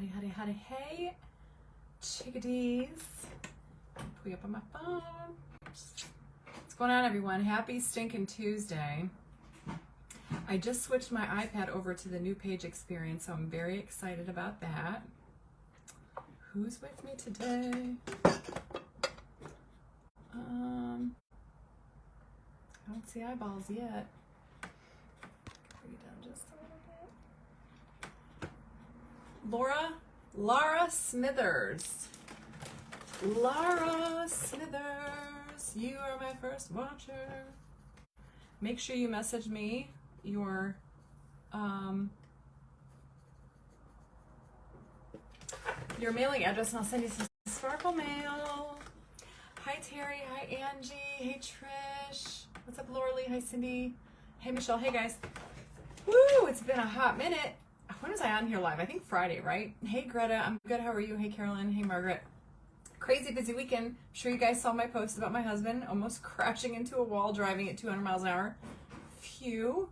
Howdy, hey, chickadees. Pull you up on my phone. What's going on, everyone? Happy stinking Tuesday. I just switched my iPad over to the new page experience, so I'm very excited about that. Who's with me today? I don't see eyeballs yet. Bring it down just a little bit. Laura Smithers. Laura Smithers, you are my first watcher. Make sure you message me your mailing address and I'll send you some sparkle mail. Hi Terry, hi Angie, hey Trish. What's up Laura Lee, hi Cindy. Hey Michelle, hey guys. Woo, it's been a hot minute. When was I on here live? I think Friday, right? Hey Greta, I'm good, how are you? Hey Carolyn, hey Margaret. Crazy busy weekend. I'm sure you guys saw my post about my husband almost crashing into a wall driving at 200 miles an hour. Phew.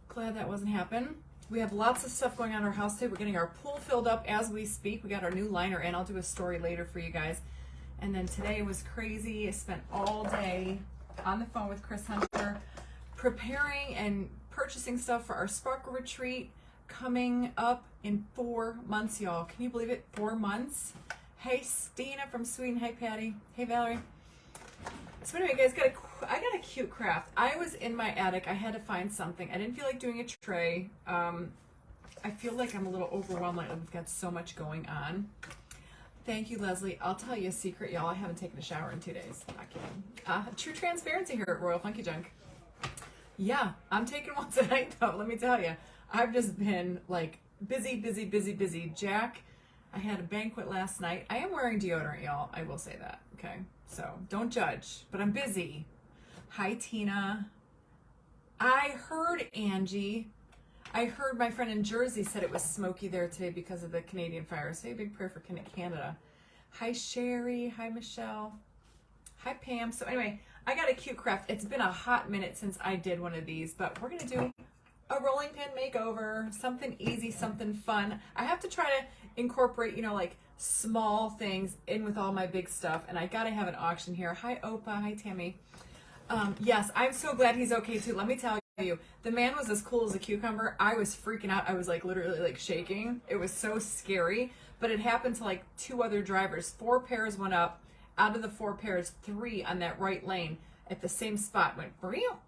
Glad that wasn't happen. We have lots of stuff going on in our house today. We're getting our pool filled up as we speak. We got our new liner in. I'll do a story later for you guys. And then today was crazy. I spent all day on the phone with Chris Hunter preparing and purchasing stuff for our Sparkle Retreat coming up in 4 months, y'all. Can you believe it? 4 months? Hey, Stina from Sweden. Hey, Patty. Hey, Valerie. So anyway, guys, I got a cute craft. I was in my attic. I had to find something. I didn't feel like doing a tray. I feel like I'm a little overwhelmed. Like we've got so much going on. Thank you, Leslie. I'll tell you a secret, y'all. I haven't taken a shower in 2 days. Not kidding. True transparency here at Royal Funky Junk. Yeah, I'm taking one tonight, though. Let me tell you. I've just been like busy. Jack, I had a banquet last night. I am wearing deodorant, y'all. I will say that. Okay. So don't judge, but I'm busy. Hi, Tina. I heard Angie. I heard my friend in Jersey said it was smoky there today because of the Canadian fire. Say a big prayer for Canada. Hi, Sherry. Hi, Michelle. Hi, Pam. So anyway, I got a cute craft. It's been a hot minute since I did one of these, but we're going to do a rolling pin makeover, something easy, something fun. I have to try to incorporate, like small things in with all my big stuff, and I gotta have an auction here. Hi Opa, hi Tammy. Yes, I'm so glad he's okay too. Let me tell you, the man was as cool as a cucumber. I was freaking out. I was like literally like shaking. It was so scary, but it happened to like 2 other drivers. 4 pairs went up. Out of the 4 pairs, 3 on that right lane at the same spot went real.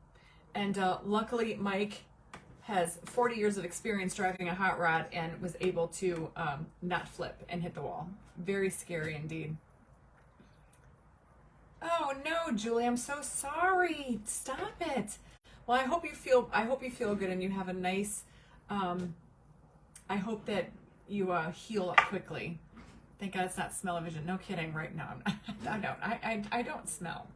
And luckily Mike has 40 years of experience driving a hot rod and was able to not flip and hit the wall. Very scary indeed. Oh no, Julie, I'm so sorry. Stop it. Well, I hope you feel good and you have a nice. I hope that you heal up quickly. Thank God it's not smell-o-vision. No kidding. Right now, I don't smell.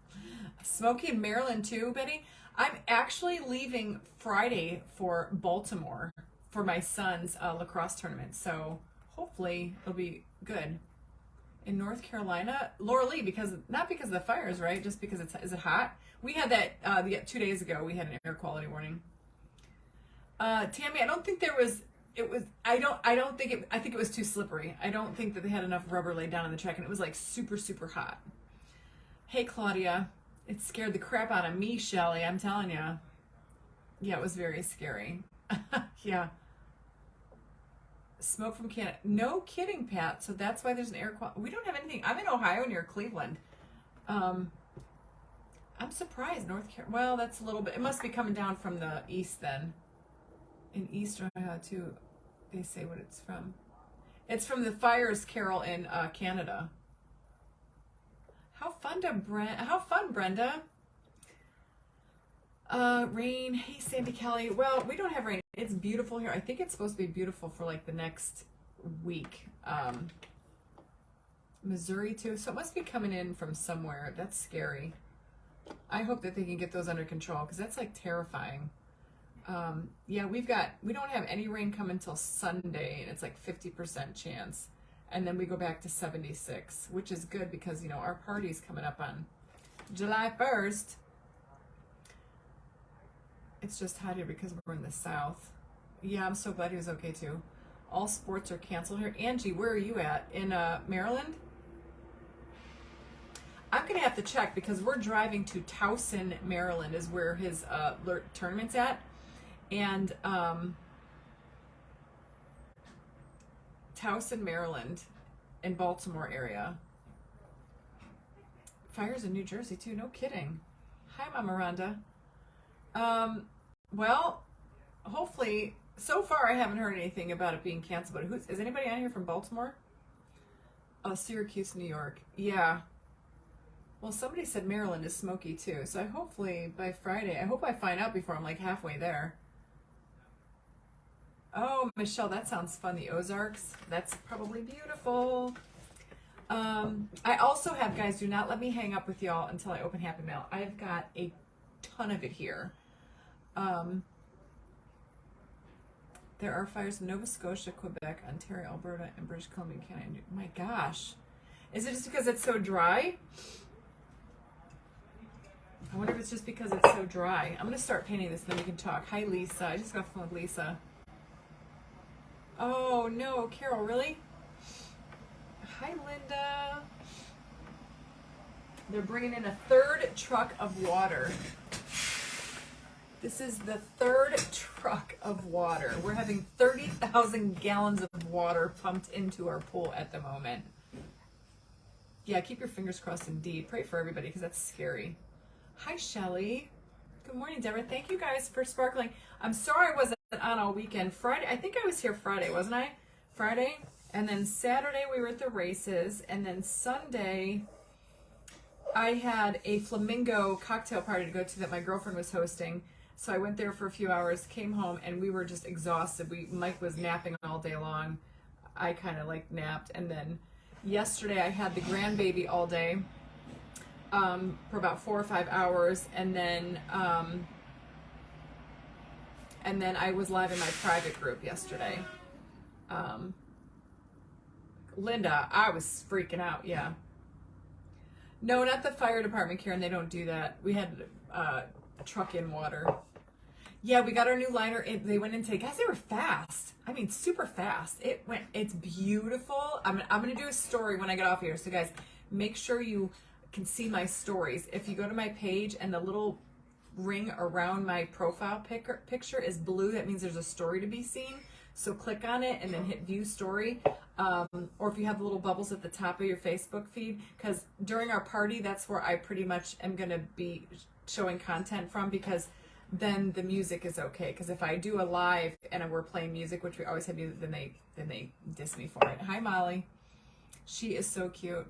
Smoky in Maryland too, Betty. I'm actually leaving Friday for Baltimore for my son's lacrosse tournament, so hopefully it'll be good. In North Carolina, Laura Lee, not because of the fires, right? Just because is it hot? We had that 2 days ago. We had an air quality warning. Tammy, I don't think there was. It was. I think it was too slippery. I don't think that they had enough rubber laid down on the track, and it was like super hot. Hey, Claudia. It scared the crap out of me, Shelly, I'm telling you. Yeah, it was very scary. Yeah. Smoke from Canada. No kidding, Pat. So that's why there's an air quality. We don't have anything. I'm in Ohio near Cleveland. I'm surprised. North Carolina. Well, that's a little bit. It must be coming down from the east then. In Eastern Ohio, too. They say what it's from. It's from the fires, Carol, in Canada. How fun, Brenda. Rain. Hey, Sandy Kelly. Well, we don't have rain. It's beautiful here. I think it's supposed to be beautiful for like the next week. Missouri too. So it must be coming in from somewhere. That's scary. I hope that they can get those under control because that's like terrifying. Yeah, we don't have any rain come until Sunday and it's like 50% chance. And then we go back to 76, which is good because, our party's coming up on July 1st. It's just hot here because we're in the South. Yeah, I'm so glad he was okay too. All sports are canceled here. Angie, where are you at? In Maryland? I'm going to have to check because we're driving to Towson, Maryland is where his tournament's at. And Towson, Maryland in Baltimore area. Fires in New Jersey too, no kidding. Hi, Mama Rhonda. Well, hopefully, so far I haven't heard anything about it being canceled, but is anybody on here from Baltimore? Oh, Syracuse, New York. Yeah. Well, somebody said Maryland is smoky too, so hopefully by Friday, I hope I find out before I'm like halfway there. Oh, Michelle, that sounds fun. The Ozarks. That's probably beautiful. I also have, guys, do not let me hang up with y'all until I open Happy Mail. I've got a ton of it here. There are fires in Nova Scotia, Quebec, Ontario, Alberta, and British Columbia, Canada. My gosh. Is it just because it's so dry? I wonder if it's just because it's so dry. I'm going to start painting this, and then we can talk. Hi, Lisa. I just got off the phone with Lisa. Oh, no. Carol, really? Hi, Linda. They're bringing in a third truck of water. This is the third truck of water. We're having 30,000 gallons of water pumped into our pool at the moment. Yeah, keep your fingers crossed indeed. Pray for everybody because that's scary. Hi, Shelly. Good morning, Deborah. Thank you guys for sparkling. I'm sorry I wasn't on all weekend. Friday, I think I was here Friday, wasn't I? Friday. And then Saturday we were at the races. And then Sunday I had a flamingo cocktail party to go to that my girlfriend was hosting. So I went there for a few hours, came home, and we were just exhausted. Mike was napping all day long. I kind of like napped. And then yesterday I had the grandbaby all day for about 4 or 5 hours. And then I was live in my private group yesterday. Linda, I was freaking out, yeah. No, not the fire department, Karen. They don't do that. We had a truck in water. Yeah, we got our new liner. They went in today. Guys, they were fast. I mean, super fast. It's beautiful. I'm going to do a story when I get off here. So, guys, make sure you can see my stories. If you go to my page and the little ring around my profile picture is blue, that means there's a story to be seen. So click on it and then hit view story. Or if you have the little bubbles at the top of your Facebook feed, because during our party, that's where I pretty much am going to be showing content from, because then the music is okay. Because if I do a live and we're playing music, which we always have music, then they diss me for it. Hi, Molly. She is so cute.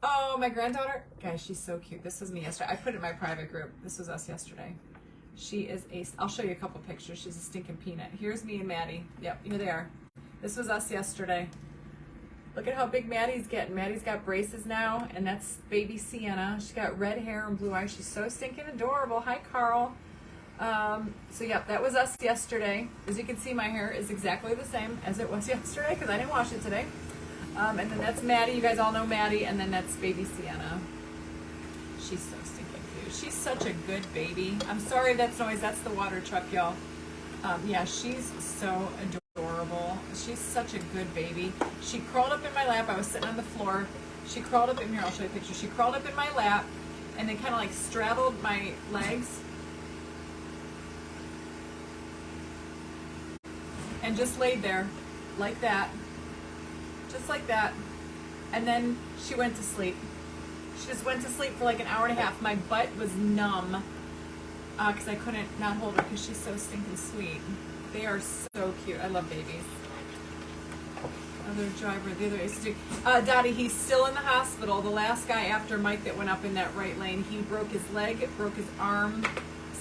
Oh, my granddaughter. Guys, she's so cute. This was me yesterday. I put it in my private group. This was us yesterday. She is I'll show you a couple pictures. She's a stinking peanut. Here's me and Maddie. Yep, here they are. This was us yesterday. Look at how big Maddie's getting. Maddie's got braces now, and that's baby Sienna. She's got red hair and blue eyes. She's so stinking adorable. Hi, Carl. So, yep, that was us yesterday. As you can see, my hair is exactly the same as it was yesterday because I didn't wash it today. And then that's Maddie. You guys all know Maddie. And then that's baby Sienna. She's so stinking cute. She's such a good baby. I'm sorry if that's noise. That's the water truck, y'all. Yeah, she's so adorable. She's such a good baby. She crawled up in my lap. I was sitting on the floor. She crawled up in here. I'll show you a picture. She crawled up in my lap and then kind of like straddled my legs and just laid there like that. Just like that. And then she went to sleep. She just went to sleep for like an hour and a half. My butt was numb because I couldn't not hold her because she's so stinking sweet. They are so cute. I love babies. Other driver, the other ace. Dottie, he's still in the hospital. The last guy after Mike that went up in that right lane, he broke his leg, broke his arm,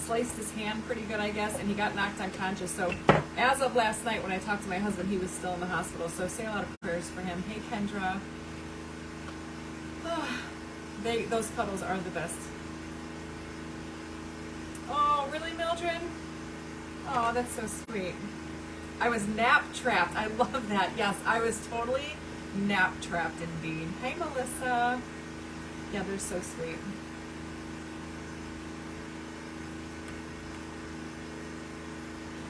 sliced his hand pretty good, I guess, and he got knocked unconscious. So as of last night when I talked to my husband, he was still in the hospital. So say a lot of prayers for him. Hey, Kendra. Those cuddles are the best. Oh, really, Mildred? Oh, that's so sweet. I was nap trapped. I love that. Yes, I was totally nap trapped indeed. Hey, Melissa. Yeah, they're so sweet.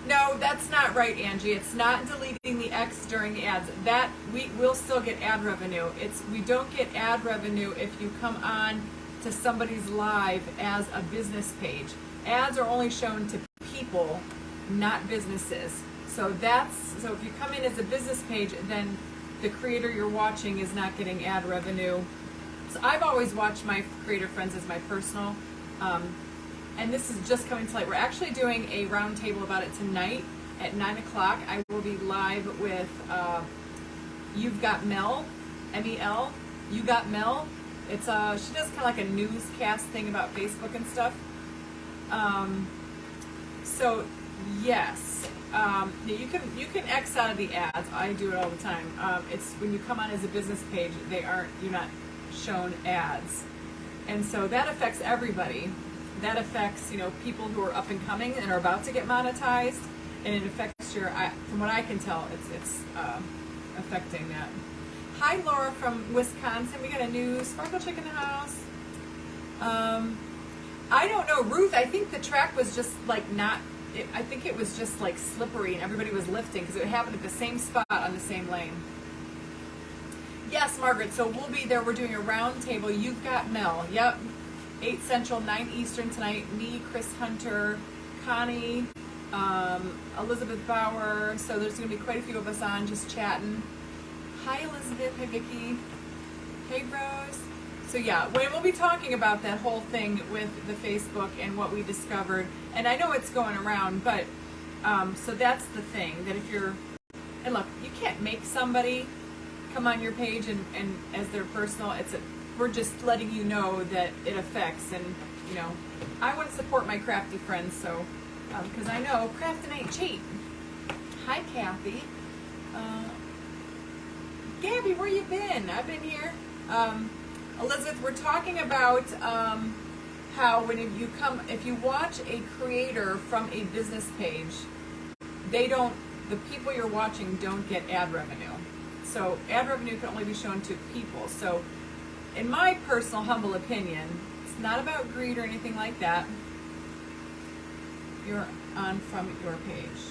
No, No, that's not right, Angie. It's not deleting the X during the ads. That we will still get ad revenue. We don't get ad revenue if you come on to somebody's live as a business page. Ads are only shown to people, not businesses. So if you come in as a business page, then the creator you're watching is not getting ad revenue. So I've always watched my creator friends as my personal. And this is just coming to light. We're actually doing a round table about it tonight at 9 o'clock. I will be live with You've Got Mel, M-E-L, You Got Mel. It's she does kind of like a newscast thing about Facebook and stuff. So yes, you can X out of the ads. I do it all the time. It's when you come on as a business page, you're not shown ads, and so that affects everybody. That affects, people who are up and coming and are about to get monetized, and it affects from what I can tell, it's affecting that. Hi, Laura from Wisconsin. We got a new sparkle chick in the house. I don't know, Ruth. I think the track was just like I think it was just like slippery, and everybody was lifting because it happened at the same spot on the same lane. Yes, Margaret. So we'll be there. We're doing a round table. You've Got Mel. Yep. 8 Central, 9 Eastern tonight. Me, Chris Hunter, Connie, Elizabeth Bauer. So there's going to be quite a few of us on just chatting. Hi, Elizabeth. Hi, Vicki. Hey, Rose. So yeah, we'll be talking about that whole thing with the Facebook and what we discovered. And I know it's going around, but so that's the thing, that if and look, you can't make somebody come on your page and as their personal, we're just letting you know that it affects, and I want to support my crafty friends, so because I know crafting ain't cheap. Hi, Kathy. Gabby, where you been? I've been here. Elizabeth, we're talking about how if you watch a creator from a business page, the people you're watching don't get ad revenue. So ad revenue can only be shown to people. So in my personal humble opinion, it's not about greed or anything like that. You're on from your page.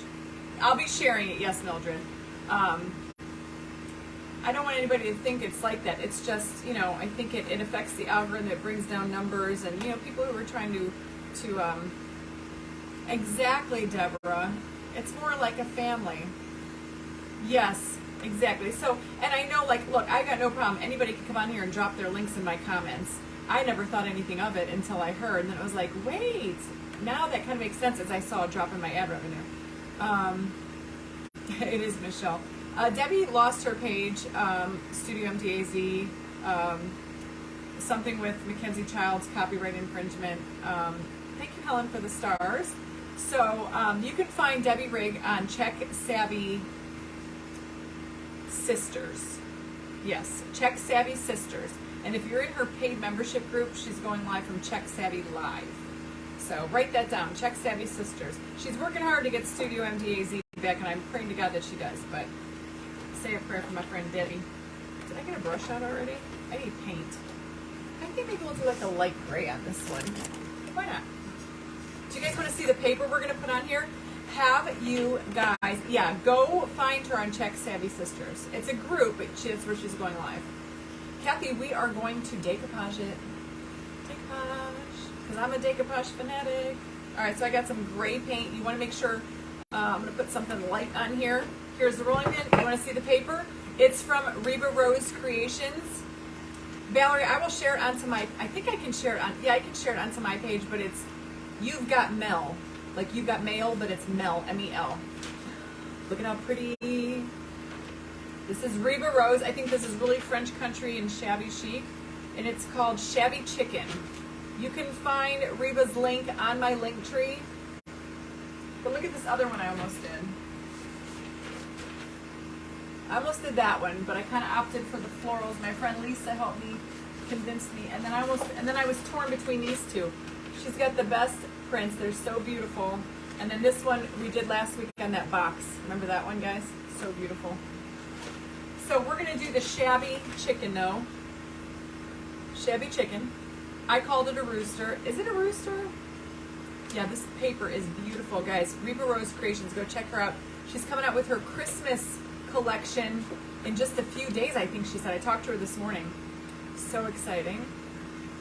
I'll be sharing it, yes, Mildred. I don't want anybody to think it's like that. It's just, I think it affects the algorithm. It brings down numbers, and people who are trying to exactly, Deborah. It's more like a family. Yes, exactly. So, and I know, look, I got no problem. Anybody can come on here and drop their links in my comments. I never thought anything of it until I heard, and then it was like, wait, now that kind of makes sense as I saw a drop in my ad revenue. It is Michelle. Debbie lost her page, Studio MDAZ, something with Mackenzie Child's copyright infringement. Thank you, Helen, for the stars. So you can find Debbie Rigg on Check Savvy Sisters. Yes, Check Savvy Sisters. And if you're in her paid membership group, she's going live from Check Savvy Live. So write that down, Check Savvy Sisters. She's working hard to get Studio MDAZ back, and I'm praying to God that she does. But say a prayer for my friend Debbie. Did I get a brush out already? I need paint. I think maybe we'll do like a light gray on this one. Why not? Do you guys want to see the paper we're going to put on here? Have you guys, go find her on Check Savvy Sisters. It's a group, but that's where she's going live. Kathy, we are going to decoupage it. Decoupage, because I'm a decoupage fanatic. All right, so I got some gray paint. You want to make sure, I'm going to put something light on here. Here's the rolling pin. You want to see the paper? It's from Reba Rose Creations. Valerie, I will share it onto my, I think I can share it on, I can share it onto my page, but it's You've Got Mel. Like You've Got Mail, but it's Mel, M-E-L. Look at how pretty. This is Reba Rose. I think this is really French country and shabby chic. And it's called Shabby Chicken. You can find Reba's link on my link tree. But look at this other one I almost did. I almost did that one, but I kind of opted for the florals. My friend Lisa helped me, convinced me, and then I was torn between these two. She's got the best prints. They're so beautiful. And then this one we did last week on that box. Remember that one, guys? So beautiful. So we're going to do the Shabby Chicken, though. Shabby Chicken. I called it a rooster. Is it a rooster? Yeah, this paper is beautiful, guys. Reba Rose Creations, go check her out. She's coming out with her Christmas collection in just a few days, I think she said. I talked to her this morning. So exciting.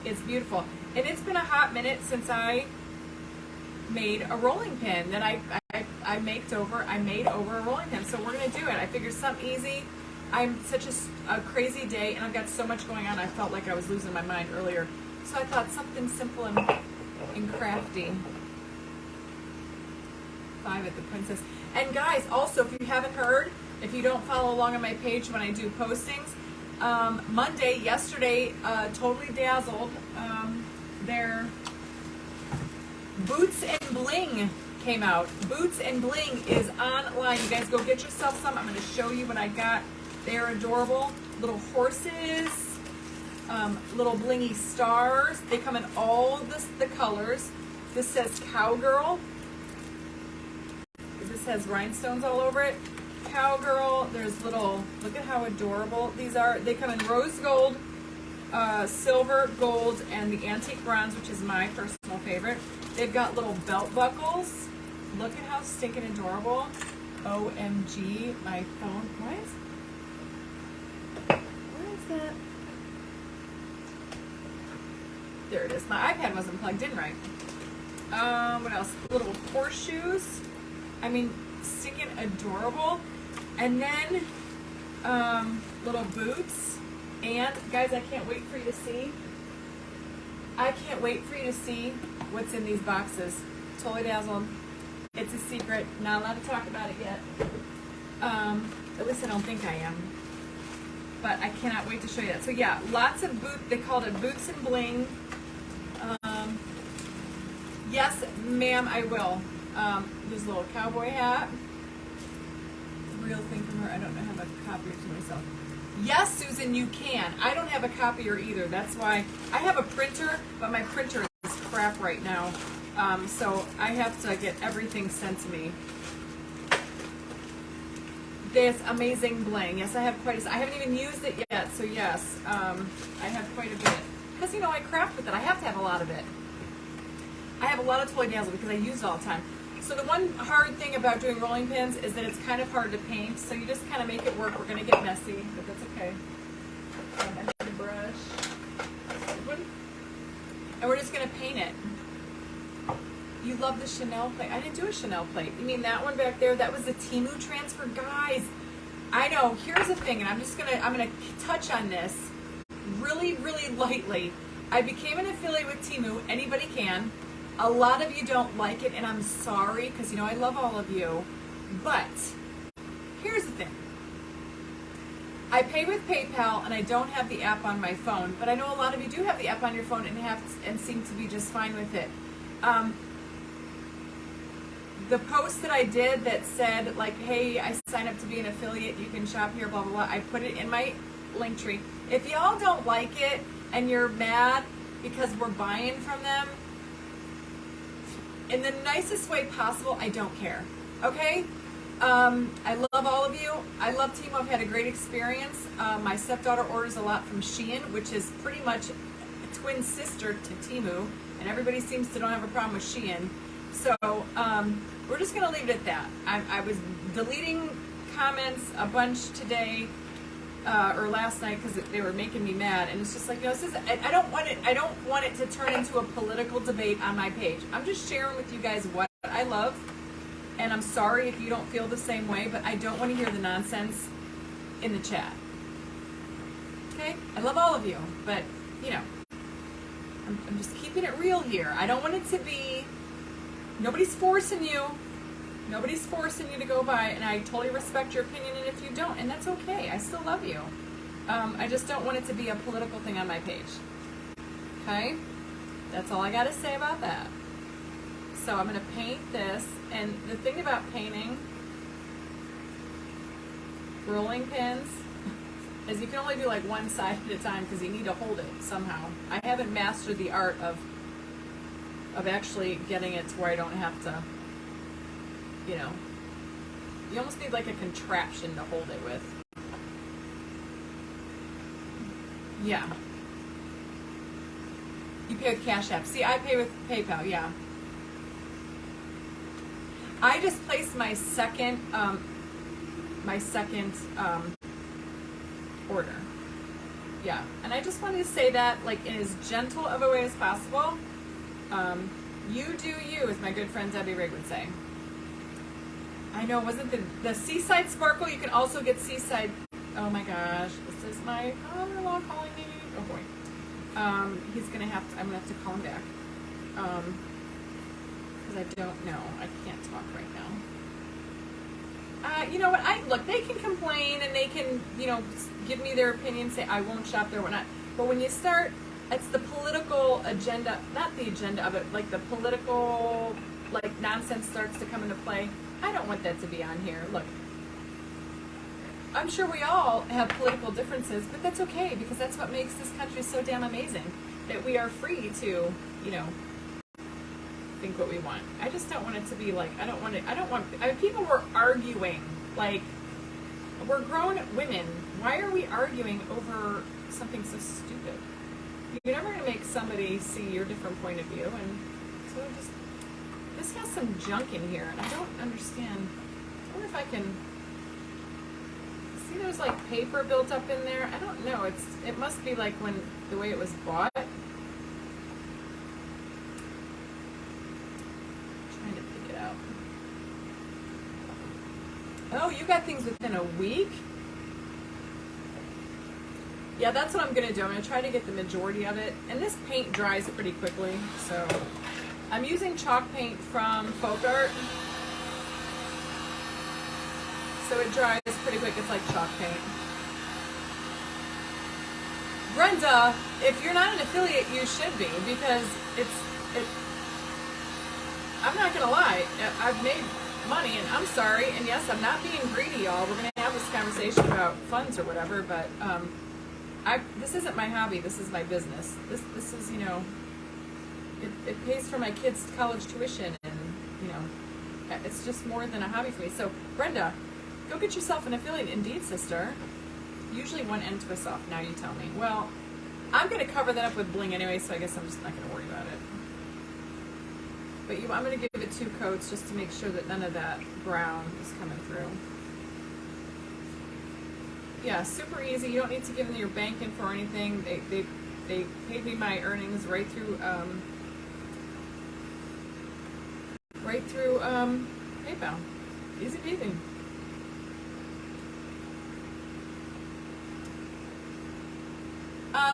It's beautiful. And it's been a hot minute since I made a rolling pin that I made over a rolling pin. So we're going to do it. I figured something easy. I'm such a crazy day, and I've got so much going on. I felt like I was losing my mind earlier. So I thought something simple and crafty. 5 at the Princess. And guys, also, if you haven't heard, if you don't follow along on my page when I do postings, yesterday, Totally Dazzled, their Boots and Bling came out. Boots and Bling is online. You guys go get yourself some. I'm going to show you what I got. They're adorable. Little horses, little blingy stars. They come in all the colors. This says Cowgirl. This has rhinestones all over it. Cowgirl. There's little, look at how adorable these are. They come in rose gold, silver, gold, and the antique bronze, which is my personal favorite. They've got little belt buckles. Look at how stinking adorable. OMG, my phone. Where is that? There it is. My iPad wasn't plugged in right. What else? Little horseshoes. I mean, stinking adorable. And then little boots. And guys, I can't wait for you to see. I can't wait for you to see what's in these boxes. Totally Dazzled. It's a secret. Not allowed to talk about it yet. At least I don't think I am. But I cannot wait to show you that. So yeah, lots of boots. They called it Boots and Bling. Yes, ma'am, I will. There's a little cowboy hat. Real thing from her. I don't know how to copy it to myself. Yes, Susan, you can. I don't have a copier either. That's why I have a printer, but my printer is crap right now. So I have to get everything sent to me. This amazing bling. Yes, I have quite a. I haven't even used it yet, so yes, I have quite a bit. Because, you know, I craft with it. I have to have a lot of it. I have a lot of Totally Dazzled because I use it all the time. So the one hard thing about doing rolling pins is that it's kind of hard to paint, so you just kind of make it work. We're going to get messy, but that's okay. I need a brush. And we're just going to paint it. You love the Chanel plate. I didn't do a Chanel plate. You mean that one back there? That was the Temu transfer. Guys, I know. Here's the thing, and I'm going to touch on this really, really lightly. I became an affiliate with Temu. Anybody can. A lot of you don't like it, and I'm sorry, because, you know, I love all of you. But here's the thing. I pay with PayPal, and I don't have the app on my phone. But I know a lot of you do have the app on your phone and seem to be just fine with it. The post that I did that said, like, hey, I signed up to be an affiliate, you can shop here, blah, blah, blah, I put it in my link tree. If y'all don't like it and you're mad because we're buying from them, in the nicest way possible, I don't care, okay? I love all of you. I love Temu. I've had a great experience. My stepdaughter orders a lot from Shein, which is pretty much a twin sister to Temu, and everybody seems to don't have a problem with Shein. So we're just going to leave it at that. I was deleting comments a bunch today or last night because they were making me mad, and it's just like, you know, this is, I don't want it to turn into a political debate on my page. I'm just sharing with you guys what I love, and I'm sorry if you don't feel the same way, but I don't want to hear the nonsense in the chat. Okay? I love all of you, but you know, I'm just keeping it real here. I don't want it to be, nobody's forcing you. Nobody's forcing you to go buy, and I totally respect your opinion, and if you don't, and that's okay. I still love you. I just don't want it to be a political thing on my page. Okay? That's all I got to say about that. So I'm going to paint this, and the thing about painting rolling pins is you can only do like one side at a time because you need to hold it somehow. I haven't mastered the art of actually getting it to where I don't have to, you know, you almost need like a contraption to hold it with. Yeah. You pay with Cash App. See, I pay with PayPal, yeah. I just placed my second order. Yeah, and I just wanted to say that, like, in as gentle of a way as possible. You do you, as my good friend Debbie Rigg would say. I know, wasn't the Seaside Sparkle? You can also get Seaside. Oh my gosh, this is my father-in-law calling me. Oh boy. He's gonna have to. I'm gonna have to call him back. Because I don't know. I can't talk right now. You know what? Look. They can complain and they can, give me their opinion. Say I won't shop there, whatnot. But when you start, it's the political agenda, not the agenda of it, like the political, like nonsense starts to come into play. I don't want that to be on here. Look, I'm sure we all have political differences, but that's okay because that's what makes this country so damn amazing. That we are free to, think what we want. I just don't want it to be like, I mean, people were arguing, like, we're grown women. Why are we arguing over something so stupid? You're never going to make somebody see your different point of view, and so this has some junk in here, and I don't understand. I wonder if I can see there's like paper built up in there. I don't know. It must be like when the way it was bought. I'm trying to pick it out. Oh, you got things within a week? Yeah, that's what I'm going to do. I'm going to try to get the majority of it. And this paint dries pretty quickly. So I'm using chalk paint from Folk Art. So it dries pretty quick. It's like chalk paint. Brenda, if you're not an affiliate, you should be. Because I'm not going to lie. I've made money, and I'm sorry. And yes, I'm not being greedy, y'all. We're going to have this conversation about funds or whatever. But this isn't my hobby. This is my business. This is, it pays for my kids' college tuition, and it's just more than a hobby for me. So Brenda, go get yourself an affiliate. Indeed, sister. Usually one end twists off. Now you tell me. Well, I'm going to cover that up with bling anyway, so I guess I'm just not going to worry about it. But I'm going to give it 2 coats just to make sure that none of that brown is coming through. Yeah, super easy. You don't need to give them your bank info or anything. They paid me my earnings right through PayPal. Easy peasy.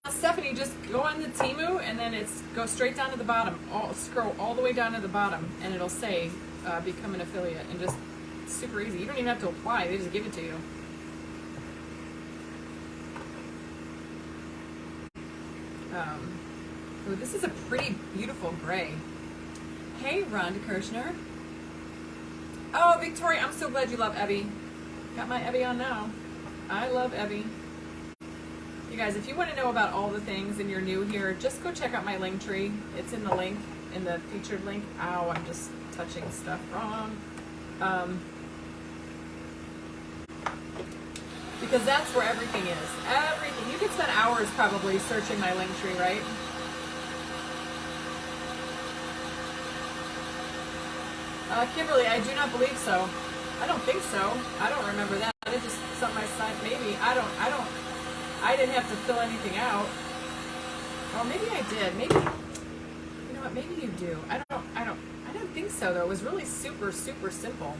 Stephanie, just go on the Temu and then go straight down to the bottom. Scroll all the way down to the bottom, and it'll say become an affiliate, and just super easy. You don't even have to apply; they just give it to you. Oh, this is a pretty beautiful gray. Hey, Rhonda Kirshner. Oh, Victoria, I'm so glad you love Ebby. Got my Ebby on now. I love Ebby. You guys, if you want to know about all the things and you're new here, just go check out my link tree. It's in the link, in the featured link. Ow, I'm just touching stuff wrong. Because that's where everything is. Everything. You could spend hours probably searching my link tree, right? Kimberly, I do not believe so. I don't think so. I don't remember that. It's just something I signed. Maybe. I didn't have to fill anything out. Oh, maybe I did. Maybe, you know what? Maybe you do. I don't think so, though. It was really super, super simple.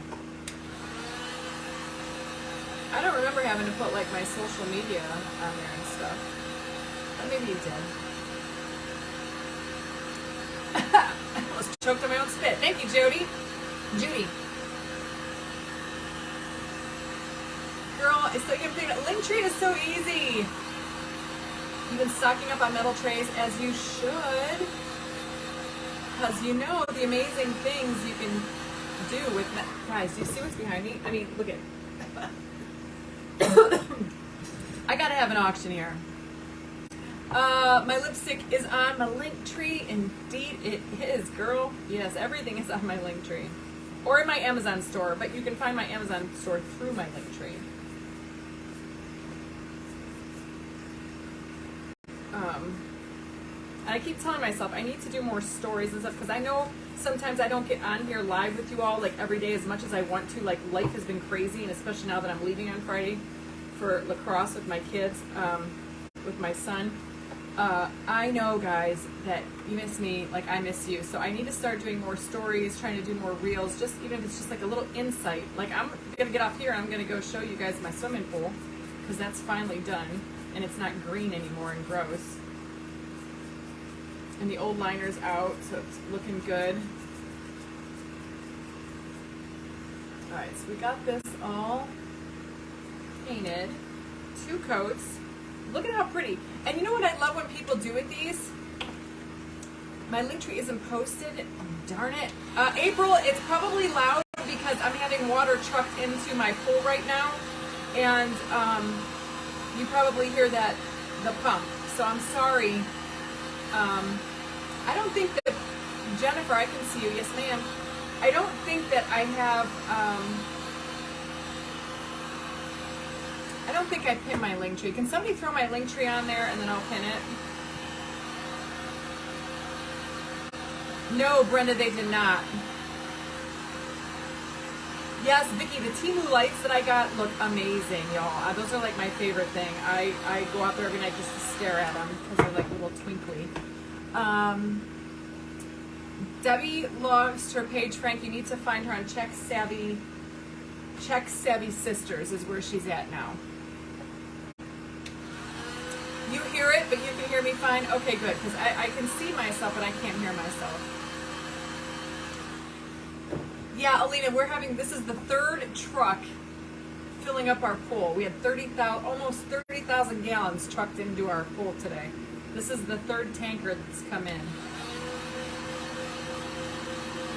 I don't remember having to put, like, my social media on there and stuff. Or maybe you did. I almost choked on my own spit. Thank you, Judy. Girl, it's so you can Linktree is so easy. You've been stocking up on metal trays, as you should, because you know the amazing things you can do with guys. Do you see what's behind me? I mean, look at. I gotta have an auction here. My lipstick is on my Linktree. Indeed, it is, girl. Yes, everything is on my Linktree, or in my Amazon store. But you can find my Amazon store through my Linktree. And I keep telling myself I need to do more stories and stuff because I know sometimes I don't get on here live with you all like every day as much as I want to. Like life has been crazy, and especially now that I'm leaving on Friday for lacrosse with my kids, with my son. I know, guys, that you miss me like I miss you. So I need to start doing more stories, trying to do more reels, just even if it's just like a little insight. Like I'm going to get off here and I'm going to go show you guys my swimming pool because that's finally done and it's not green anymore and gross. And the old liner's out, so it's looking good. Alright, so we got this all painted. 2 coats. Look at how pretty. And you know what I love when people do with these? My link tree isn't posted. Darn it. April, it's probably loud because I'm having water trucked into my pool right now. And you probably hear that, the pump. So I'm sorry. I don't think that, Jennifer, I can see you. Yes, ma'am. I don't think that I have, I don't think I pinned my link tree. Can somebody throw my link tree on there and then I'll pin it? No, Brenda, they did not. Yes, Vicki, the Temu lights that I got look amazing, y'all. Those are like my favorite thing. I go out there every night just to stare at them because they're like little twinkly. Debbie loves her page. Frank, you need to find her on Check Savvy Sisters is where she's at now. You hear it, but you can hear me fine? Okay, good, because I can see myself, but I can't hear myself. Yeah, Alina, this is the 3rd truck filling up our pool. We had almost 30,000 gallons trucked into our pool today. This is the 3rd tanker that's come in.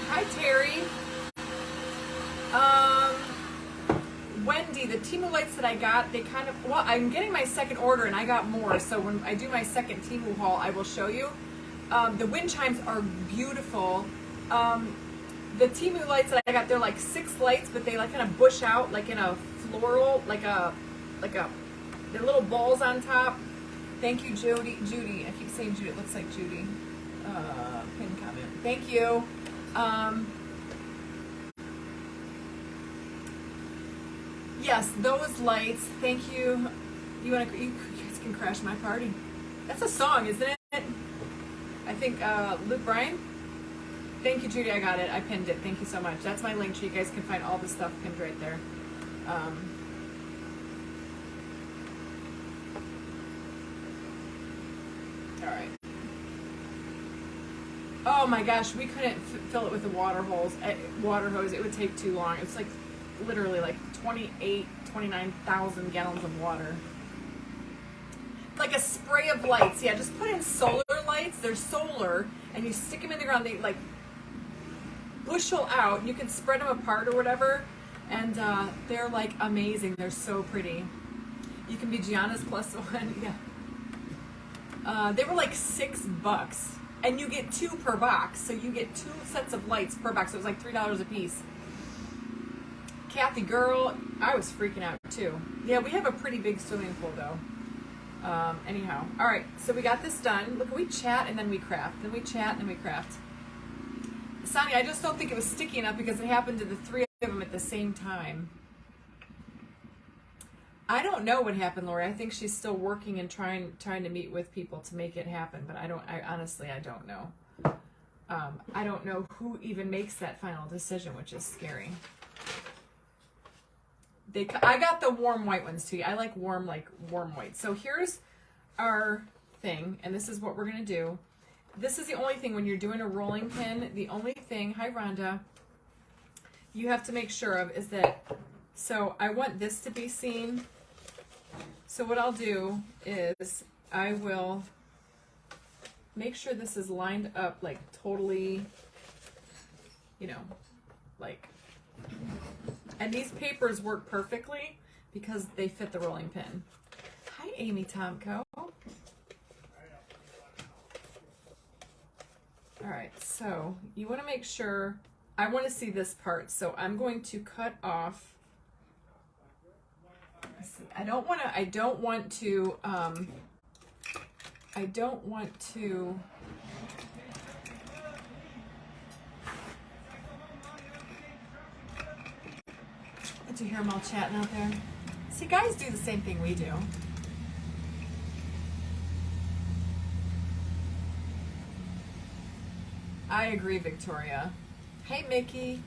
Hi, Terry. Wendy, the Temu lights that I got, they kind of, well, I'm getting my 2nd order and I got more, so when I do my 2nd Temu haul, I will show you. The wind chimes are beautiful. The Temu lights that I got, they're like 6 lights, but they like kind of bush out like in a floral, they're little balls on top. Thank you, Judy. I keep saying Judy, it looks like Judy. Pin comment. Thank you. Yes, those lights. Thank you. You guys can crash my party. That's a song, isn't it? I think Luke Bryan. Thank you, Judy. I got it. I pinned it. Thank you so much. That's my link tree. You guys can find all the stuff pinned right there. All right. Oh my gosh, we couldn't fill it with the water hose. It would take too long. It's like literally like 29,000 gallons of water. Like a spray of lights. Yeah, just put in solar lights. They're solar, and you stick them in the ground. They like bushel out. You can spread them apart or whatever, and they're like amazing. They're so pretty. You can be Gianna's +1. Yeah. They were like $6. And you get 2 per box, so you get 2 sets of lights per box. So it was like $3 a piece. Kathy, girl, I was freaking out too. Yeah, we have a pretty big swimming pool though. Anyhow, all right, so we got this done. Look, we chat and then we craft. Then we chat and then we craft. Sonia, I just don't think it was sticky enough because it happened to the 3 of them at the same time. I don't know what happened, Lori. I think she's still working and trying to meet with people to make it happen, but honestly, I don't know. I don't know who even makes that final decision, which is scary. I got the warm white ones too. I like warm white. So here's our thing, and this is what we're gonna do. This is the only thing when you're doing a rolling pin, the only thing, hi Rhonda, you have to make sure of is that, so I want this to be seen. So what I'll do is I will make sure this is lined up like totally, like, and these papers work perfectly because they fit the rolling pin. Hi, Amy Tomko. All right, so you want to make sure, I want to see this part, so I'm going to cut off. I don't want to you hear them all chatting out there? See, guys do the same thing we do. I agree, Victoria. Hey, Mickey.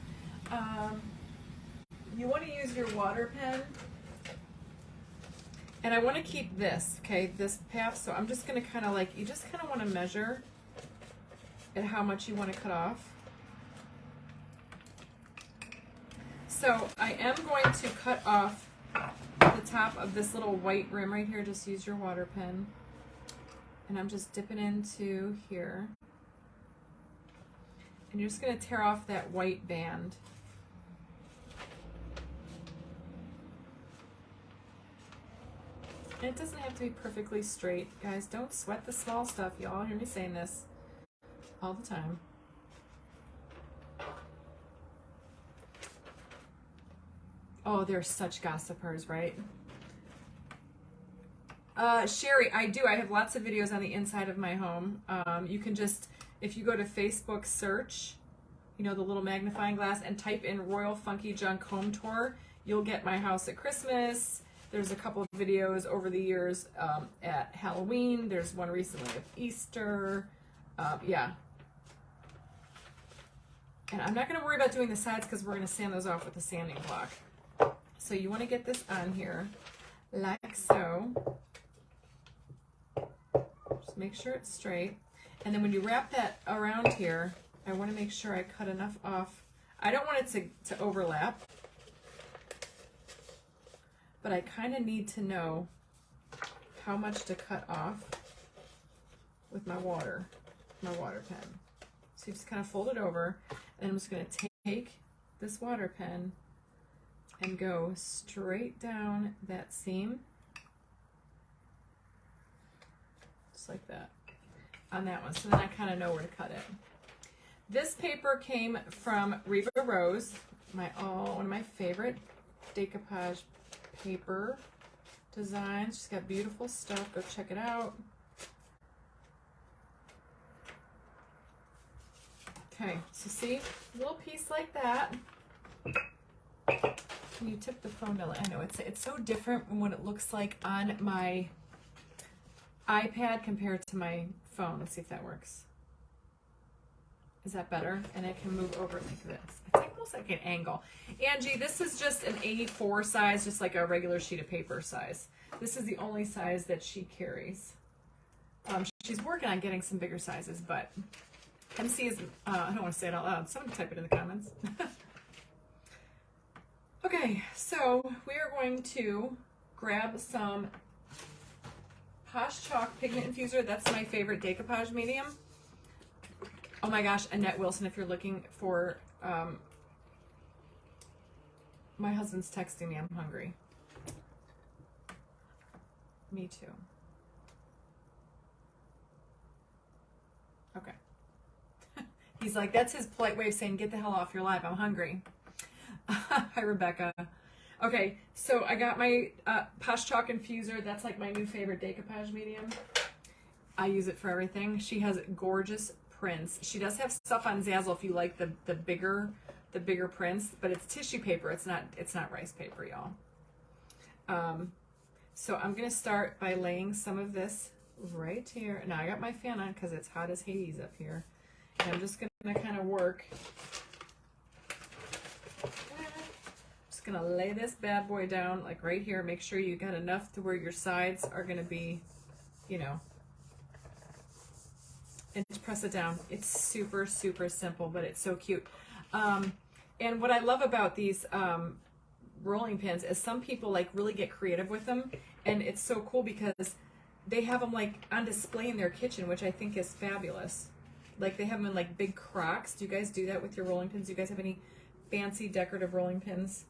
You want to use your water pen. And I want to keep this, okay, this path. So I'm just going to kind of like, you just kind of want to measure at how much you want to cut off. So I am going to cut off the top of this little white rim right here. Just use your water pen. And I'm just dipping into here. And you're just going to tear off that white band. And it doesn't have to be perfectly straight. Guys, don't sweat the small stuff. Y'all hear me saying this all the time. Oh, they're such gossipers, right? Sherry, I do. I have lots of videos on the inside of my home. You can just, if you go to Facebook search, you know, the little magnifying glass, and type in Royal Funky Junk Home Tour, you'll get my house at Christmas. There's a couple of videos over the years at Halloween. There's one recently of Easter. Yeah. And I'm not going to worry about doing the sides because we're going to sand those off with the sanding block. So you want to get this on here like so. Just make sure it's straight. And then when you wrap that around here, I want to make sure I cut enough off. I don't want it to overlap. But I kind of need to know how much to cut off with my water pen. So you just kind of fold it over, and I'm just going to take this water pen and go straight down that seam, just like that, on that one. So then I kind of know where to cut it. This paper came from Riva Rose, one of my favorite decoupage paper designs. She's got beautiful stuff. Go check it out. Okay, so see, a little piece like that. Can you tip the phone down? I know it's so different from what it looks like on my iPad compared to my phone. Let's see if that works. Is that better? And I can move over like this. It's like almost like an angle. Angie, this is just an A4 size, just like a regular sheet of paper size. This is the only size that she carries. She's working on getting some bigger sizes, but MC is, I don't want to say it out loud. Someone type it in the comments. Okay, so we are going to grab some Posh Chalk Pigment Infuser. That's my favorite decoupage medium. Oh my gosh, Annette Wilson, if you're looking for, my husband's texting me, I'm hungry. Me too. Okay. He's like, that's his polite way of saying, get the hell off your live, I'm hungry. Hi, Rebecca. Okay, so I got my Posh Chalk Infuser. That's like my new favorite decoupage medium. I use it for everything. She has gorgeous prints. She does have stuff on Zazzle if you like the bigger prints, but it's tissue paper. It's not rice paper, y'all. So I'm gonna start by laying some of this right here. Now I got my fan on because it's hot as Hades up here, and I'm just gonna kind of work. Just gonna lay this bad boy down like right here. Make sure you got enough to where your sides are gonna be, you know. And just press it down. It's super, super simple, but it's so cute. And what I love about these rolling pins is some people like really get creative with them, and it's so cool because they have them like on display in their kitchen, which I think is fabulous. Like they have them in like big crocks. Do you guys do that with your rolling pins? Do you guys have any fancy decorative rolling pins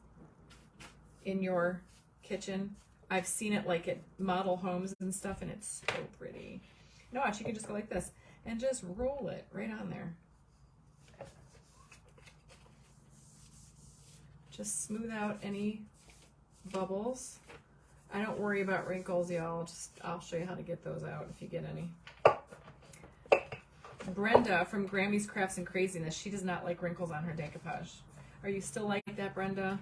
in your kitchen? I've seen it like at model homes and stuff, and it's so pretty. No, watch, you can just go like this and just roll it right on there. Just smooth out any bubbles. I don't worry about wrinkles, y'all. I'll show you how to get those out if you get any. Brenda from Grammy's Crafts and Craziness, she does not like wrinkles on her decoupage. Are you still like that, Brenda?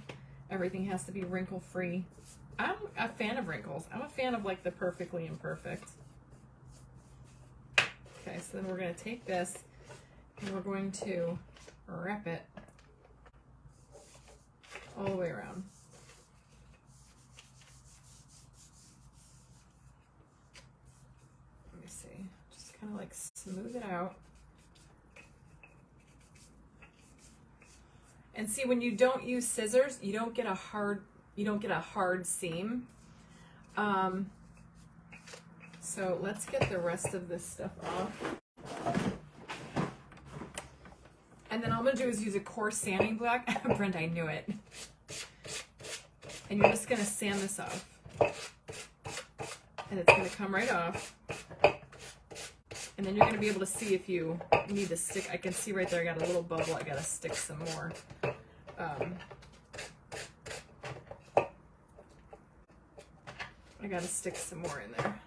everything has to be wrinkle free. I'm a fan of wrinkles. I'm a fan of like the perfectly imperfect. Okay, so then we're going to take this and we're going to wrap it all the way around. Let me see. Just kind of like smooth it out. And see, when you don't use scissors, you don't get a hard seam. So let's get the rest of this stuff off. And then all I'm gonna do is use a coarse sanding block. Brenda, I knew it. And you're just gonna sand this off. And it's gonna come right off. And then you're gonna be able to see if you need to stick. I can see right there, I got a little bubble. I gotta stick some more. I gotta stick some more in there.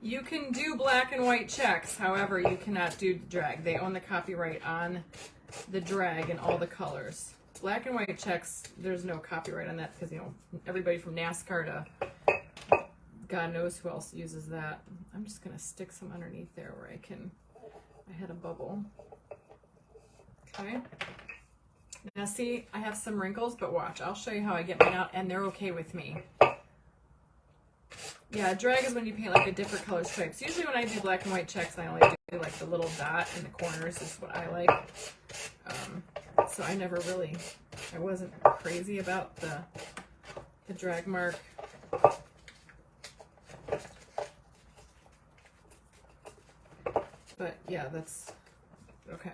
You can do black and white checks, however, you cannot do drag. They own the copyright on the drag and all the colors. Black and white checks, there's no copyright on that because, you know, everybody from NASCAR to God knows who else uses that. I'm just gonna stick some underneath there where I had a bubble. Okay. Now see, I have some wrinkles, but watch, I'll show you how I get mine out, and they're okay with me. Yeah, drag is when you paint like a different color stripes. Usually when I do black and white checks, I only do like the little dot in the corners is what I like. So I wasn't crazy about the drag mark. But yeah, that's okay.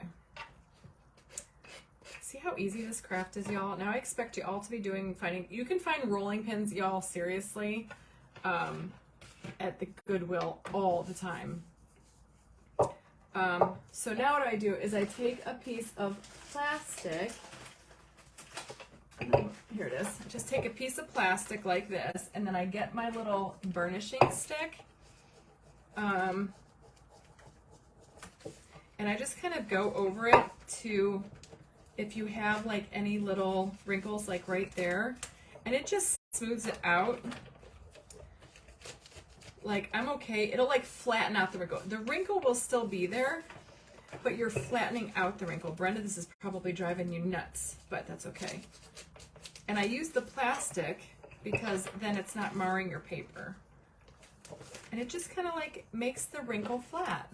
See how easy this craft is, y'all? Now I expect you all to be you can find rolling pins, y'all, seriously, at the Goodwill all the time. So now what I do is I take a piece of plastic. Here it is. I just take a piece of plastic like this, and then I get my little burnishing stick. And I just kind of go over it to, if you have like any little wrinkles like right there, and it just smooths it out. Like, I'm okay. It'll like flatten out the wrinkle. The wrinkle will still be there, but you're flattening out the wrinkle. Brenda, this is probably driving you nuts, but that's okay. And I use the plastic because then it's not marring your paper. And it just kind of like makes the wrinkle flat.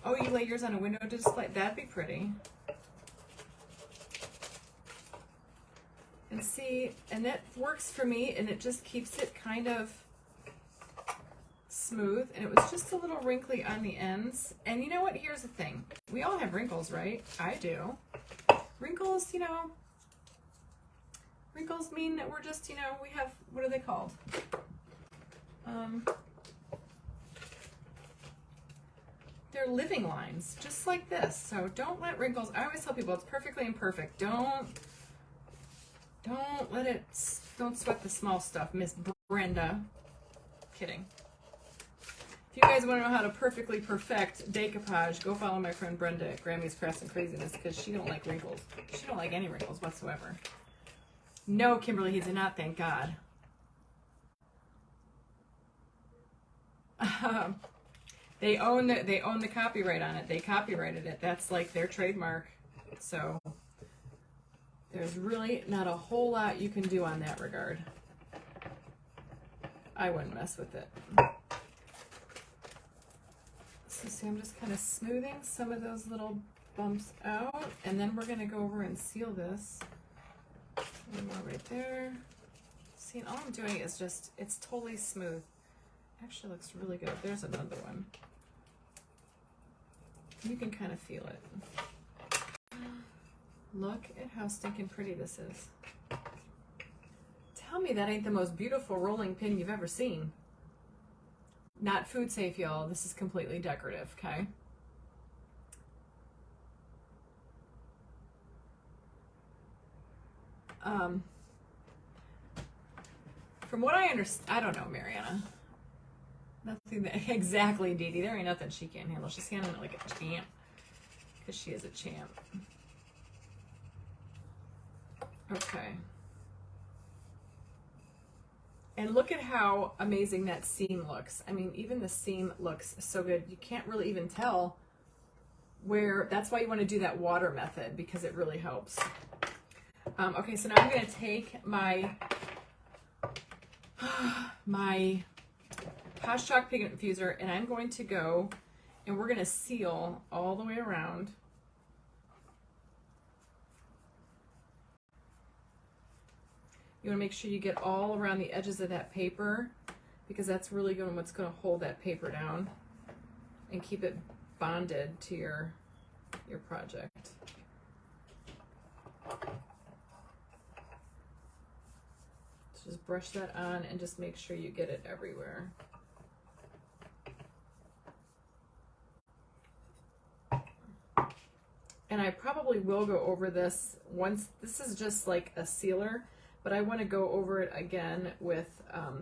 Oh, you lay yours on a window display? That'd be pretty. And see, and that works for me, and it just keeps it kind of smooth. And it was just a little wrinkly on the ends. And you know what? Here's the thing. We all have wrinkles, right? I do. Wrinkles, you know, wrinkles mean that we're just, you know, we have, what are they called? They're living lines, just like this. So don't let wrinkles, I always tell people it's perfectly imperfect. Don't sweat the small stuff, Miss Brenda. Kidding. If you guys want to know how to perfectly perfect decoupage, go follow my friend Brenda at Grammy's Crafts and Craziness, because she don't like wrinkles. She don't like any wrinkles whatsoever. No, Kimberly, he did not, thank God. They own the copyright on it. They copyrighted it. That's like their trademark. So there's really not a whole lot you can do on that regard. I wouldn't mess with it. So see, I'm just kind of smoothing some of those little bumps out, and then we're going to go over and seal this. One more right there. See, and all I'm doing is just, it's totally smooth. Actually looks really good. There's another one. You can kind of feel it. Look at how stinking pretty this is. Tell me that ain't the most beautiful rolling pin you've ever seen. Not food safe, y'all. This is completely decorative, okay? From what I understand, I don't know, Mariana. Nothing that, exactly, Dee Dee. There ain't nothing she can't handle. She's handling it like a champ. because she is a champ. Okay. And look at how amazing that seam looks. I mean, even the seam looks so good. You can't really even tell where, that's why you want to do that water method, because it really helps. Okay, so now I'm going to take my my Posh Chalk Pigment Diffuser, and I'm going to go and we're going to seal all the way around. You want to make sure you get all around the edges of that paper, because that's really what's going to hold that paper down and keep it bonded to your project. So just brush that on and just make sure you get it everywhere. And I probably will go over this once. This is just like a sealer, but I want to go over it again with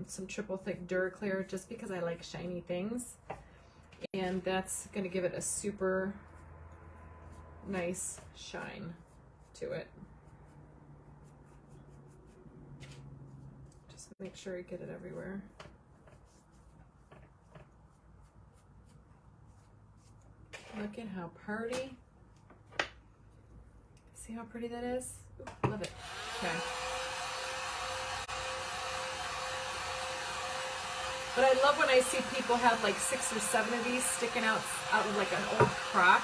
some triple thick Duraclear, just because I like shiny things. And that's going to give it a super nice shine to it. Just make sure you get it everywhere. Look at how pretty. See how pretty that is? Ooh, love it. Okay. But I love when I see people have like 6 or 7 of these sticking out of like an old crock.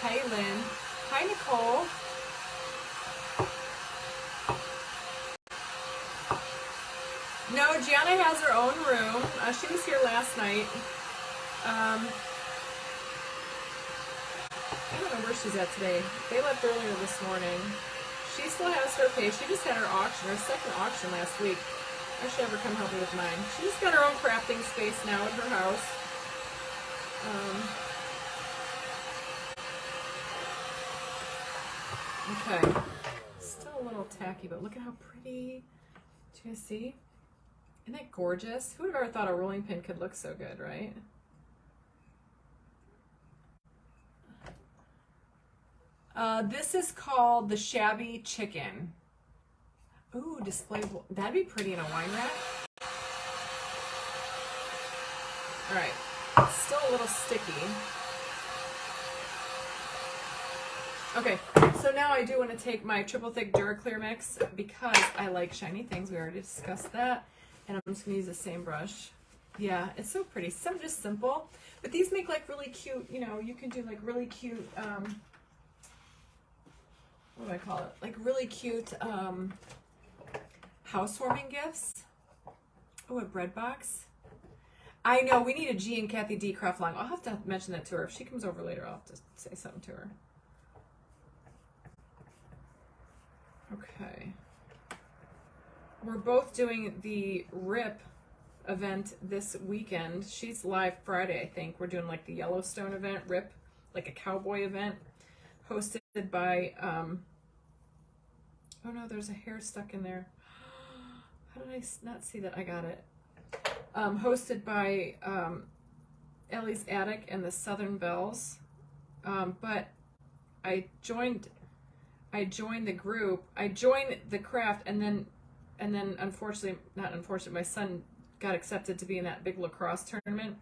Hi, Lynn. Hi, Nicole. No, Gianna has her own room. She was here last night. I don't know where she's at today. They left earlier this morning. She still has her page. She just had her auction, her second auction last week. I should have her come help me with mine. She's got her own crafting space now at her house. Okay. Still a little tacky, but look at how pretty. Do you guys see? Isn't that gorgeous? Who would have ever thought a rolling pin could look so good, right? This is called the Shabby Chicken. Ooh, display. That'd be pretty in a wine rack. All right, it's still a little sticky. Okay, so now I do want to take my triple thick Duraclear mix, because I like shiny things. We already discussed that. And I'm just going to use the same brush. Yeah, it's so pretty. Some just simple. But these make like really cute, you know, you can do like really cute, what do I call it? Like really cute housewarming gifts. Oh, a bread box. I know, we need a G and Kathy D. Craft Long. I'll have to mention that to her. If she comes over later, I'll have to say something to her. Okay. We're both doing the RIP event this weekend. She's live Friday, I think. We're doing like the Yellowstone event, RIP, like a cowboy event, hosted by, oh no, there's a hair stuck in there. How did I not see that? I got it. Hosted by Ellie's Attic and the Southern Bells. But I joined the group. I joined the craft, and then unfortunately, not unfortunately, my son got accepted to be in that big lacrosse tournament.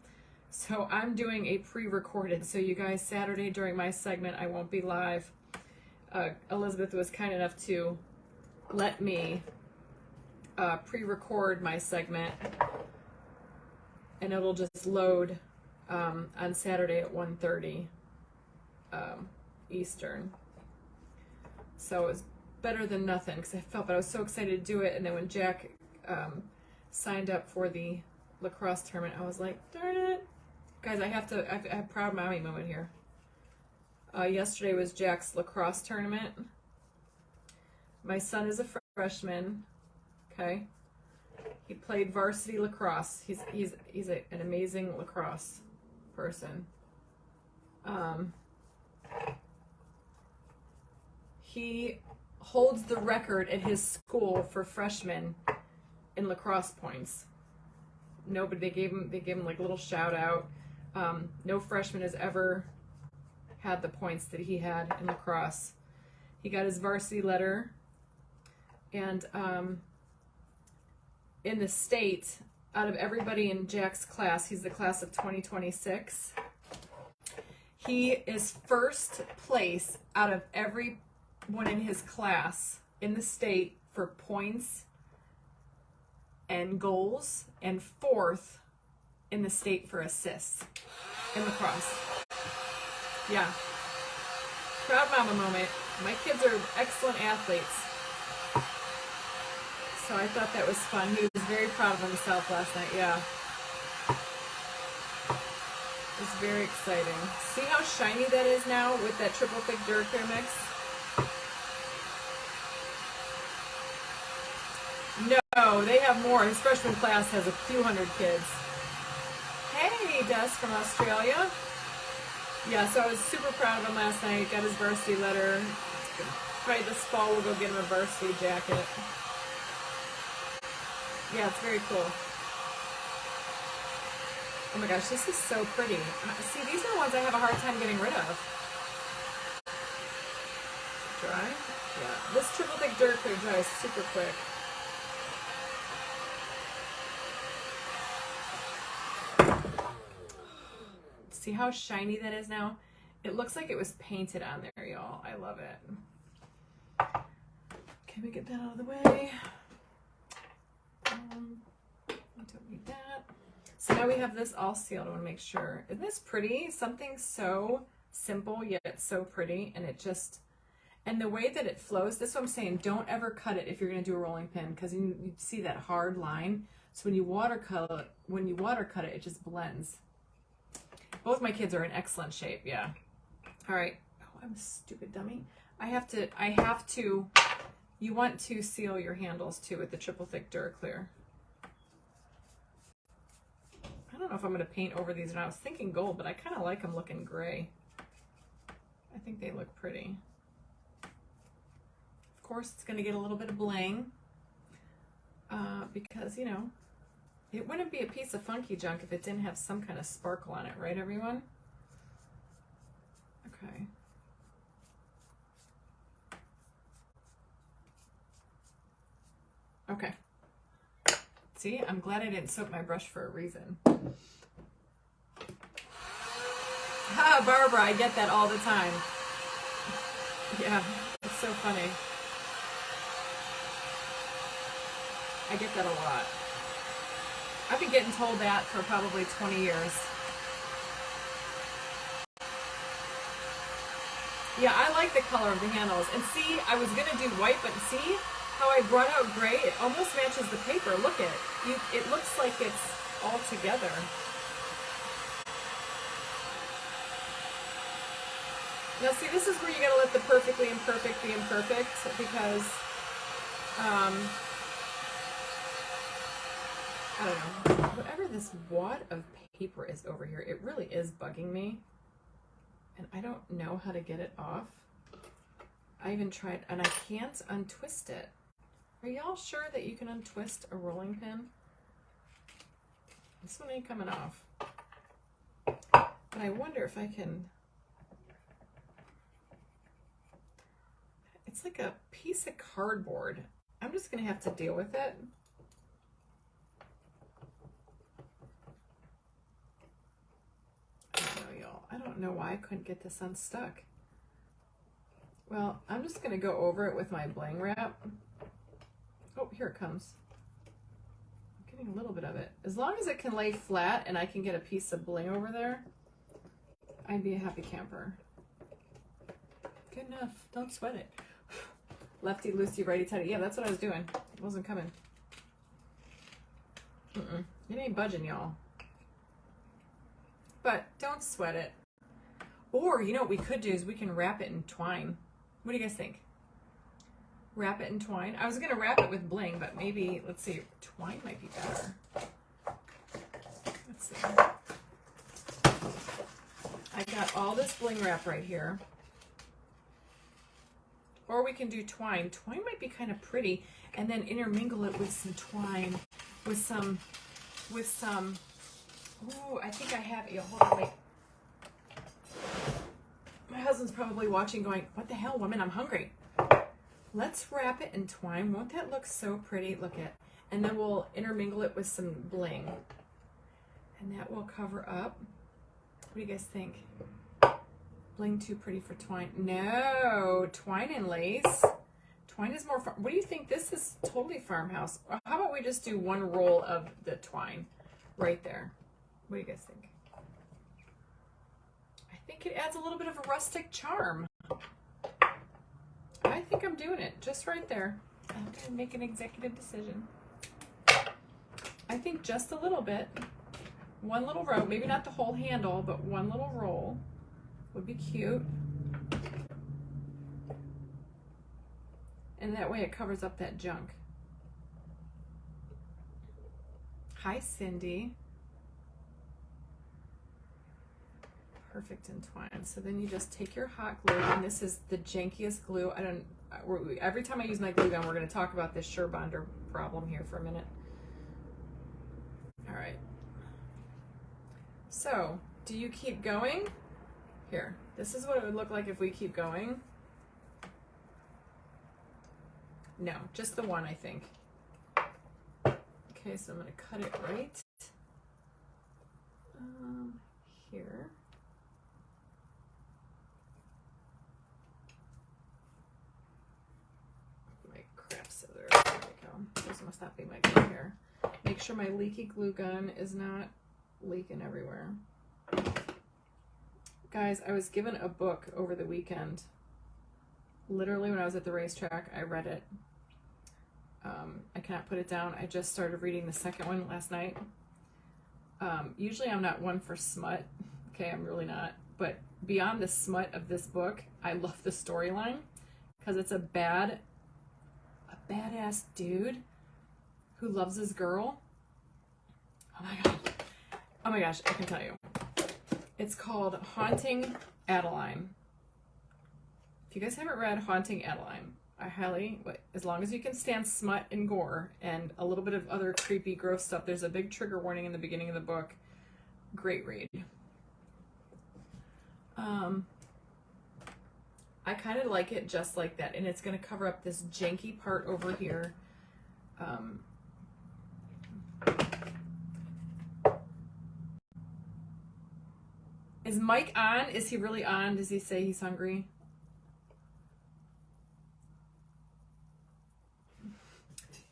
So I'm doing a pre-recorded. So you guys, Saturday during my segment, I won't be live. Elizabeth was kind enough to let me pre-record my segment, and it'll just load on Saturday at 1:30 Eastern. So it's better than nothing, because I was so excited to do it. And then when Jack signed up for the lacrosse tournament, I was like, darn it. Guys, I have a proud mommy moment here. Yesterday was Jack's lacrosse tournament. My son is a freshman, okay? He played varsity lacrosse. He's an amazing lacrosse person. He holds the record at his school for freshmen in lacrosse points. Nobody, they gave him like a little shout out. No freshman has ever had the points that he had in lacrosse. He got his varsity letter, and in the state, out of everybody in Jack's class, he's the class of 2026. He is first place out of everyone in his class in the state for points and goals, and fourth in the state for assists in lacrosse. Yeah. Proud mama moment. My kids are excellent athletes. So I thought that was fun. He was very proud of himself last night. Yeah. It was very exciting. See how shiny that is now with that triple thick Duraclear mix? No, they have more. His freshman class has a few hundred kids. Hey, Des from Australia. Yeah, so I was super proud of him last night. Got his varsity letter. Probably this fall we'll go get him a varsity jacket. Yeah, it's very cool. Oh my gosh, this is so pretty. See, these are the ones I have a hard time getting rid of. Dry? Yeah. This triple thick Duraclear dries super quick. See how shiny that is now? It looks like it was painted on there, y'all. I love it. Can we get that out of the way? I don't need that. So now we have this all sealed. I want to make sure. Isn't this pretty? Something so simple yet so pretty, and it just, and the way that it flows, this is what I'm saying, don't ever cut it if you're going to do a rolling pin, because you see that hard line. So when you watercolor it, it just blends. Both my kids are in excellent shape, yeah. All right. Oh, I'm a stupid dummy. I have to, you want to seal your handles too with the triple thick Duraclear. I don't know if I'm going to paint over these, and I was thinking gold, but I kind of like them looking gray. I think they look pretty. Of course, it's going to get a little bit of bling because, you know, it wouldn't be a piece of funky junk if it didn't have some kind of sparkle on it, right, everyone? Okay. Okay. See, I'm glad I didn't soak my brush for a reason. Ah, Barbara, I get that all the time. Yeah, it's so funny. I get that a lot. I've been getting told that for probably 20 years. Yeah, I like the color of the handles. And see, I was going to do white, but see how I brought out gray? It almost matches the paper. Look at it. It looks like it's all together. Now see, this is where you got to let the perfectly imperfect be imperfect, because I don't know, whatever this wad of paper is over here, it really is bugging me, and I don't know how to get it off. I even tried, and I can't untwist it. Are y'all sure that you can untwist a rolling pin? This one ain't coming off. But I wonder if I can. It's like a piece of cardboard. I'm just gonna have to deal with it. I don't know why I couldn't get this unstuck. Well, I'm just going to go over it with my bling wrap. Oh, here it comes. I'm getting a little bit of it. As long as it can lay flat and I can get a piece of bling over there, I'd be a happy camper. Good enough. Don't sweat it. Lefty, loosey, righty, tighty. Yeah, that's what I was doing. It wasn't coming. It ain't budging, y'all. But don't sweat it. Or, you know what we could do is we can wrap it in twine. What do you guys think? Wrap it in twine. I was going to wrap it with bling, but maybe, let's see, twine might be better. Let's see. I got all this bling wrap right here. Or we can do twine. Twine might be kind of pretty, and then intermingle it with some twine, with some, ooh, I think I have, hold on, wait. My husband's probably watching going, what the hell, woman, I'm hungry. Let's wrap it in twine. Won't that look so pretty? Look at, and then we'll intermingle it with some bling. And that will cover up. What do you guys think? Bling too pretty for twine. No, twine and lace. Twine is more, what do you think? This is totally farmhouse. How about we just do one roll of the twine right there? What do you guys think? I think it adds a little bit of a rustic charm. I think I'm doing it just right there. I'm going to make an executive decision. I think just a little bit. One little row, maybe not the whole handle, but one little roll would be cute. And that way it covers up that junk. Hi, Cindy. Perfect in twine. So then you just take your hot glue, and this is the jankiest glue. Every time I use my glue gun, we're going to talk about this Surebonder problem here for a minute. All right. So, do you keep going? Here, this is what it would look like if we keep going. No, just the one, I think. Okay, so I'm going to cut it right here. My crap scissors. There we go. This must not be my glue here. Make sure my leaky glue gun is not leaking everywhere. Guys, I was given a book over the weekend. Literally, when I was at the racetrack, I read it. I cannot put it down. I just started reading the second one last night. Usually I'm not one for smut. Okay, I'm really not. But beyond the smut of this book, I love the storyline because it's a badass dude who loves his girl. Oh my god. Oh my gosh, I can tell you. It's called Haunting Adeline. If you guys haven't read Haunting Adeline, I highly, as long as you can stand smut and gore and a little bit of other creepy, gross stuff, there's a big trigger warning in the beginning of the book. Great read. I kind of like it just like that, and it's going to cover up this janky part over here. Is Mike on? Is he really on? Does he say he's hungry?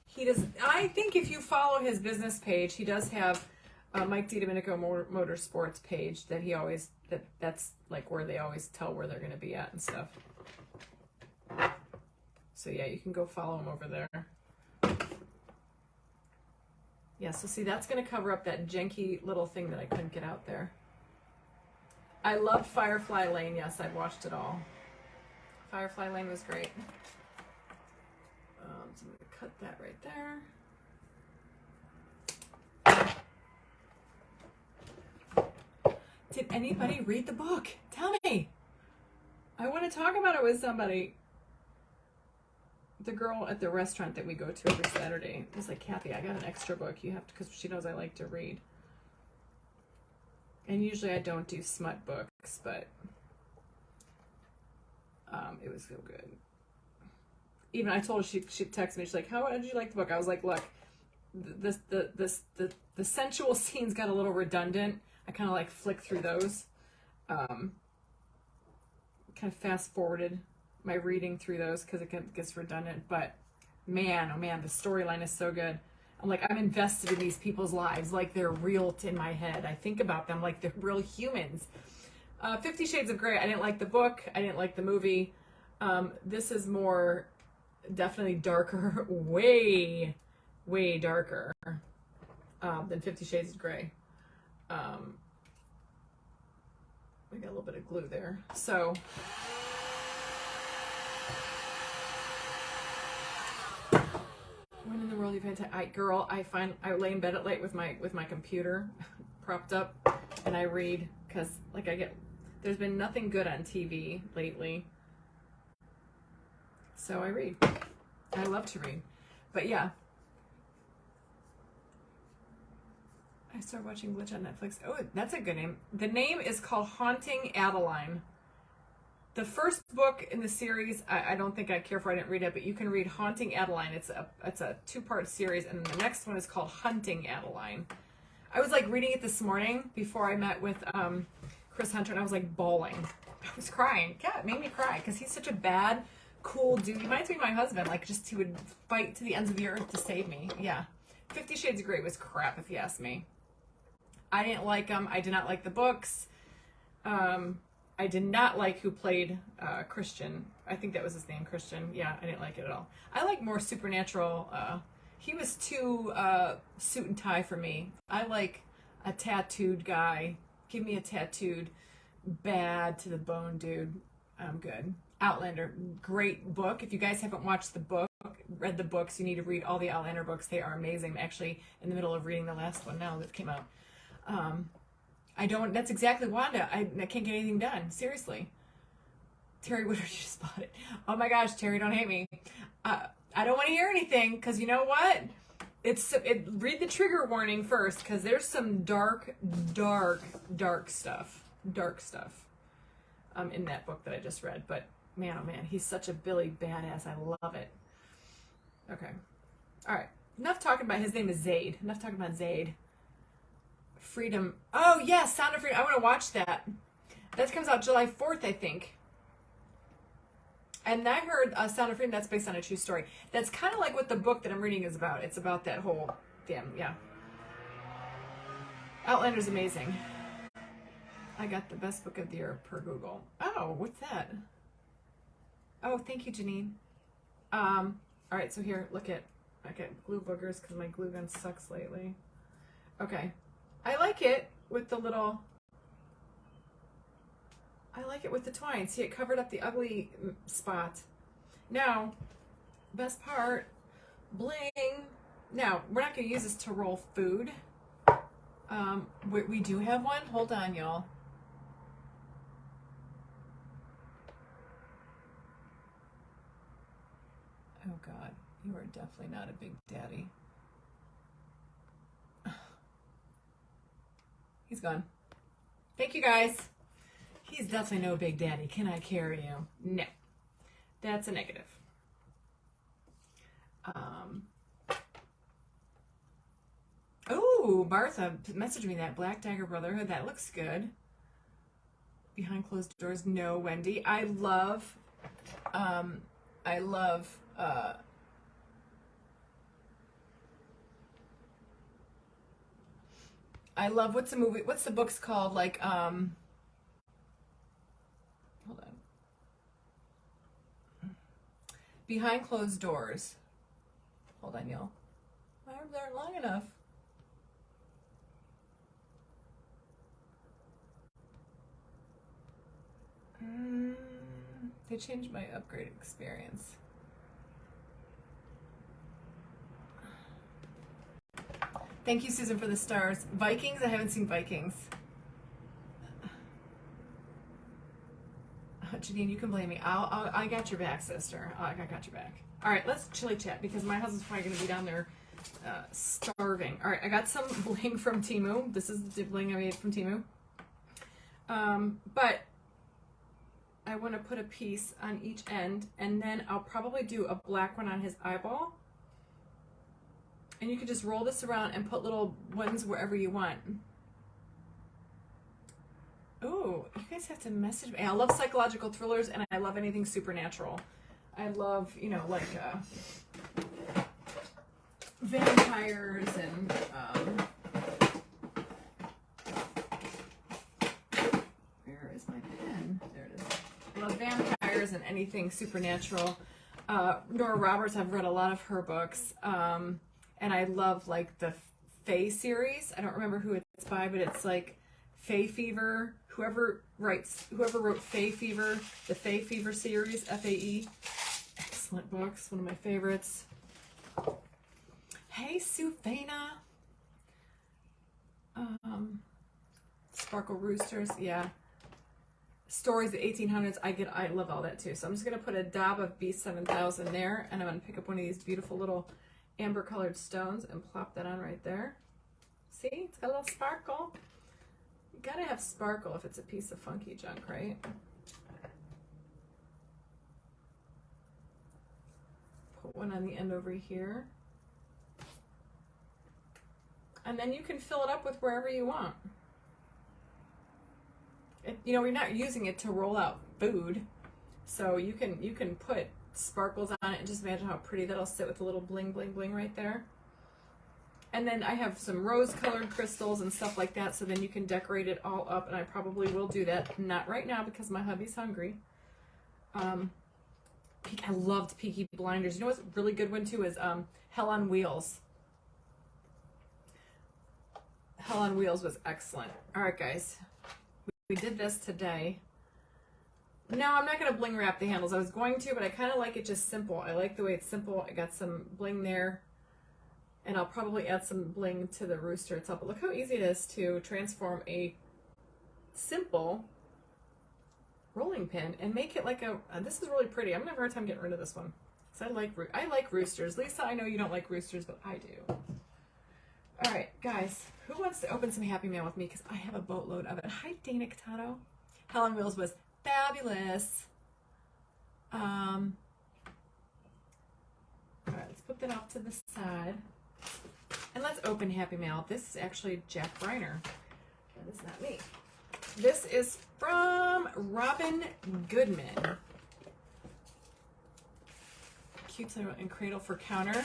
He does. I think if you follow his business page, he does have a Mike DiDomenico Motorsports page that he always, that's like where they always tell where they're going to be at and stuff. So yeah, you can go follow him over there. Yeah, so see, that's going to cover up that janky little thing that I couldn't get out there. I loved Firefly Lane. Yes, I've watched it all. Firefly Lane was great. So I'm going to cut that right there. Did anybody read the book? Tell me. I want to talk about it with somebody. The girl at the restaurant that we go to every Saturday was like, Kathy, I got an extra book. You have to, because she knows I like to read. And usually I don't do smut books, but it was so good. Even I told her, she texted me, she's like, how did you like the book? I was like, look, the sensual scenes got a little redundant. I kind of like flick through those. Kind of fast forwarded my reading through those because it gets redundant. But man, oh man, the storyline is so good. I'm like, I'm invested in these people's lives like they're real in my head. I think about them like they're real humans. 50 Shades of Grey, I didn't like the book. I didn't like the movie. This is more, definitely darker, way darker than 50 Shades of Grey. We got a little bit of glue there. So, when in the world you've had to, girl, I lay in bed at night with my computer propped up, and I read because like there's been nothing good on TV lately, so I read. I love to read, but yeah. I started watching Glitch on Netflix. Oh, that's a good name. The name is called Haunting Adeline. The first book in the series, I don't think I care for. I didn't read it, but you can read Haunting Adeline. It's a 2-part series, and the next one is called Hunting Adeline. I was like reading it this morning before I met with Chris Hunter, and I was like bawling. I was crying. Yeah, it made me cry because he's such a bad, cool dude. He reminds me of my husband. Like, just he would fight to the ends of the earth to save me. Yeah. 50 Shades of Grey was crap, if you ask me. I didn't like them. I did not like the books. I did not like who played Christian. I think that was his name, Christian. Yeah, I didn't like it at all. I like more supernatural. He was too suit and tie for me. I like a tattooed guy. Give me a tattooed, bad to the bone dude. I'm good. Outlander, great book. If you guys haven't watched the book, read the books, you need to read all the Outlander books. They are amazing. I'm actually in the middle of reading the last one now that came out. That's exactly Wanda. I can't get anything done. Seriously. Terry Woodard, you just bought it. Oh my gosh, Terry, don't hate me. I don't want to hear anything, because you know what? Read the trigger warning first, because there's some dark stuff. Dark stuff in that book that I just read. But man, oh man, he's such a Billy badass. I love it. Okay. All right. Enough talking about his name is Zayd. Enough talking about Zayd. Freedom. Oh, yes, Sound of Freedom. I want to watch that. That comes out July 4th, I think. And I heard Sound of Freedom, that's based on a true story. That's kind of like what the book that I'm reading is about. It's about that whole, yeah. Outlander's amazing. I got the best book of the year per Google. Oh, what's that? Oh, thank you, Janine. All right, so here, look at, I got glue boogers because my glue gun sucks lately. Okay. I like it with the little, I like it with the twine. See, it covered up the ugly spot. Now, best part, bling. Now, we're not going to use this to roll food. We do have one. Hold on, y'all. Oh, God. You are definitely not a big daddy. He's gone. Thank you, guys. He's definitely no big daddy. Can I carry you? No. That's a negative. Oh, Martha messaged me that Black Dagger Brotherhood. That looks good. Behind Closed Doors. No, Wendy. I love what's the movie? What's the book's called? Like, hold on. Behind Closed Doors. Hold on, y'all. My arms aren't long enough. They changed my upgrade experience. Thank you, Susan, for the stars. Vikings? I haven't seen Vikings. Janine, you can blame me. I got your back, sister. I got your back. All right, let's chili chat because my husband's probably going to be down there starving. All right, I got some bling from Temu. This is the bling I made from Temu. But I want to put a piece on each end, and then I'll probably do a black one on his eyeball. And you can just roll this around and put little ones wherever you want. Oh, you guys have to message me. I love psychological thrillers, and I love anything supernatural. I love, like vampires and where is my pen? There it is. I love vampires and anything supernatural. Nora Roberts, I've read a lot of her books. And I love like the Fae series. I don't remember who it's by, but it's like Fae Fever. Whoever wrote Fae Fever, the Fae Fever series, Fae. Excellent books, one of my favorites. Hey, Sufana. Sparkle Roosters, yeah. Stories of the 1800s, I love all that too. So I'm just gonna put a dab of B7000 there, and I'm gonna pick up one of these beautiful little amber colored stones and plop that on right there. See, it's got a little sparkle. You gotta have sparkle if it's a piece of funky junk, right? Put one on the end over here. And then you can fill it up with wherever you want. You know, we're not using it to roll out food. So you can put sparkles on it and just imagine how pretty that'll sit with a little bling, bling, bling right there. And then I have some rose-colored crystals and stuff like that, so then you can decorate it all up, and I probably will do that. Not right now because my hubby's hungry. I loved Peaky Blinders. You know what's a really good one too is Hell on Wheels. Hell on Wheels was excellent. All right, guys. We did this today. No, I'm not going to bling wrap the handles. I was going to, but I kind of like it just simple. I like the way it's simple. I got some bling there. And I'll probably add some bling to the rooster itself. But look how easy it is to transform a simple rolling pin and make it like a, this is really pretty. I'm going to have a hard time getting rid of this one. So I like roosters. Lisa, I know you don't like roosters, but I do. All right, guys, who wants to open some Happy Mail with me? Because I have a boatload of it. Hi, Dana Catato. Hell on Wheels was fabulous. All right, let's put that off to the side. And let's open Happy Mail. This is actually Jack Briner. That is not me. This is from Robin Goodman. Cute and Cradle for Counter.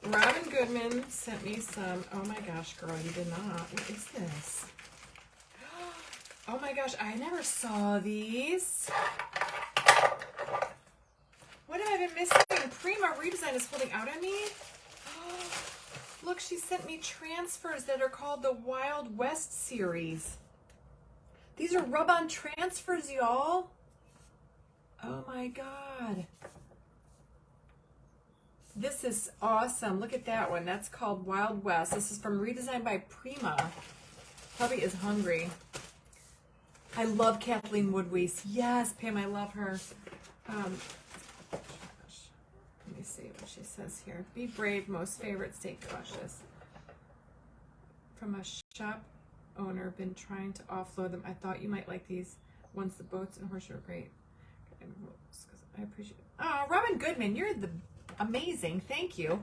Robin Goodman sent me some. Oh my gosh, girl, you did not. What is this? Oh my gosh, I never saw these. What have I been missing? Prima Redesign is holding out on me. Look, she sent me transfers that are called the Wild West series. These are rub-on transfers, y'all. Oh my God. This is awesome. Look at that one. That's called Wild West. This is from Redesigned by Prima. Hubby is hungry. I love Kathleen Woodweese. Yes, Pam, I love her. Let me see what she says here. Be brave, most favorite, stay cautious. From a shop owner, been trying to offload them. I thought you might like these ones. The boats and horse are great. I appreciate it. Oh, Robin Goodman, you're the amazing. Thank you.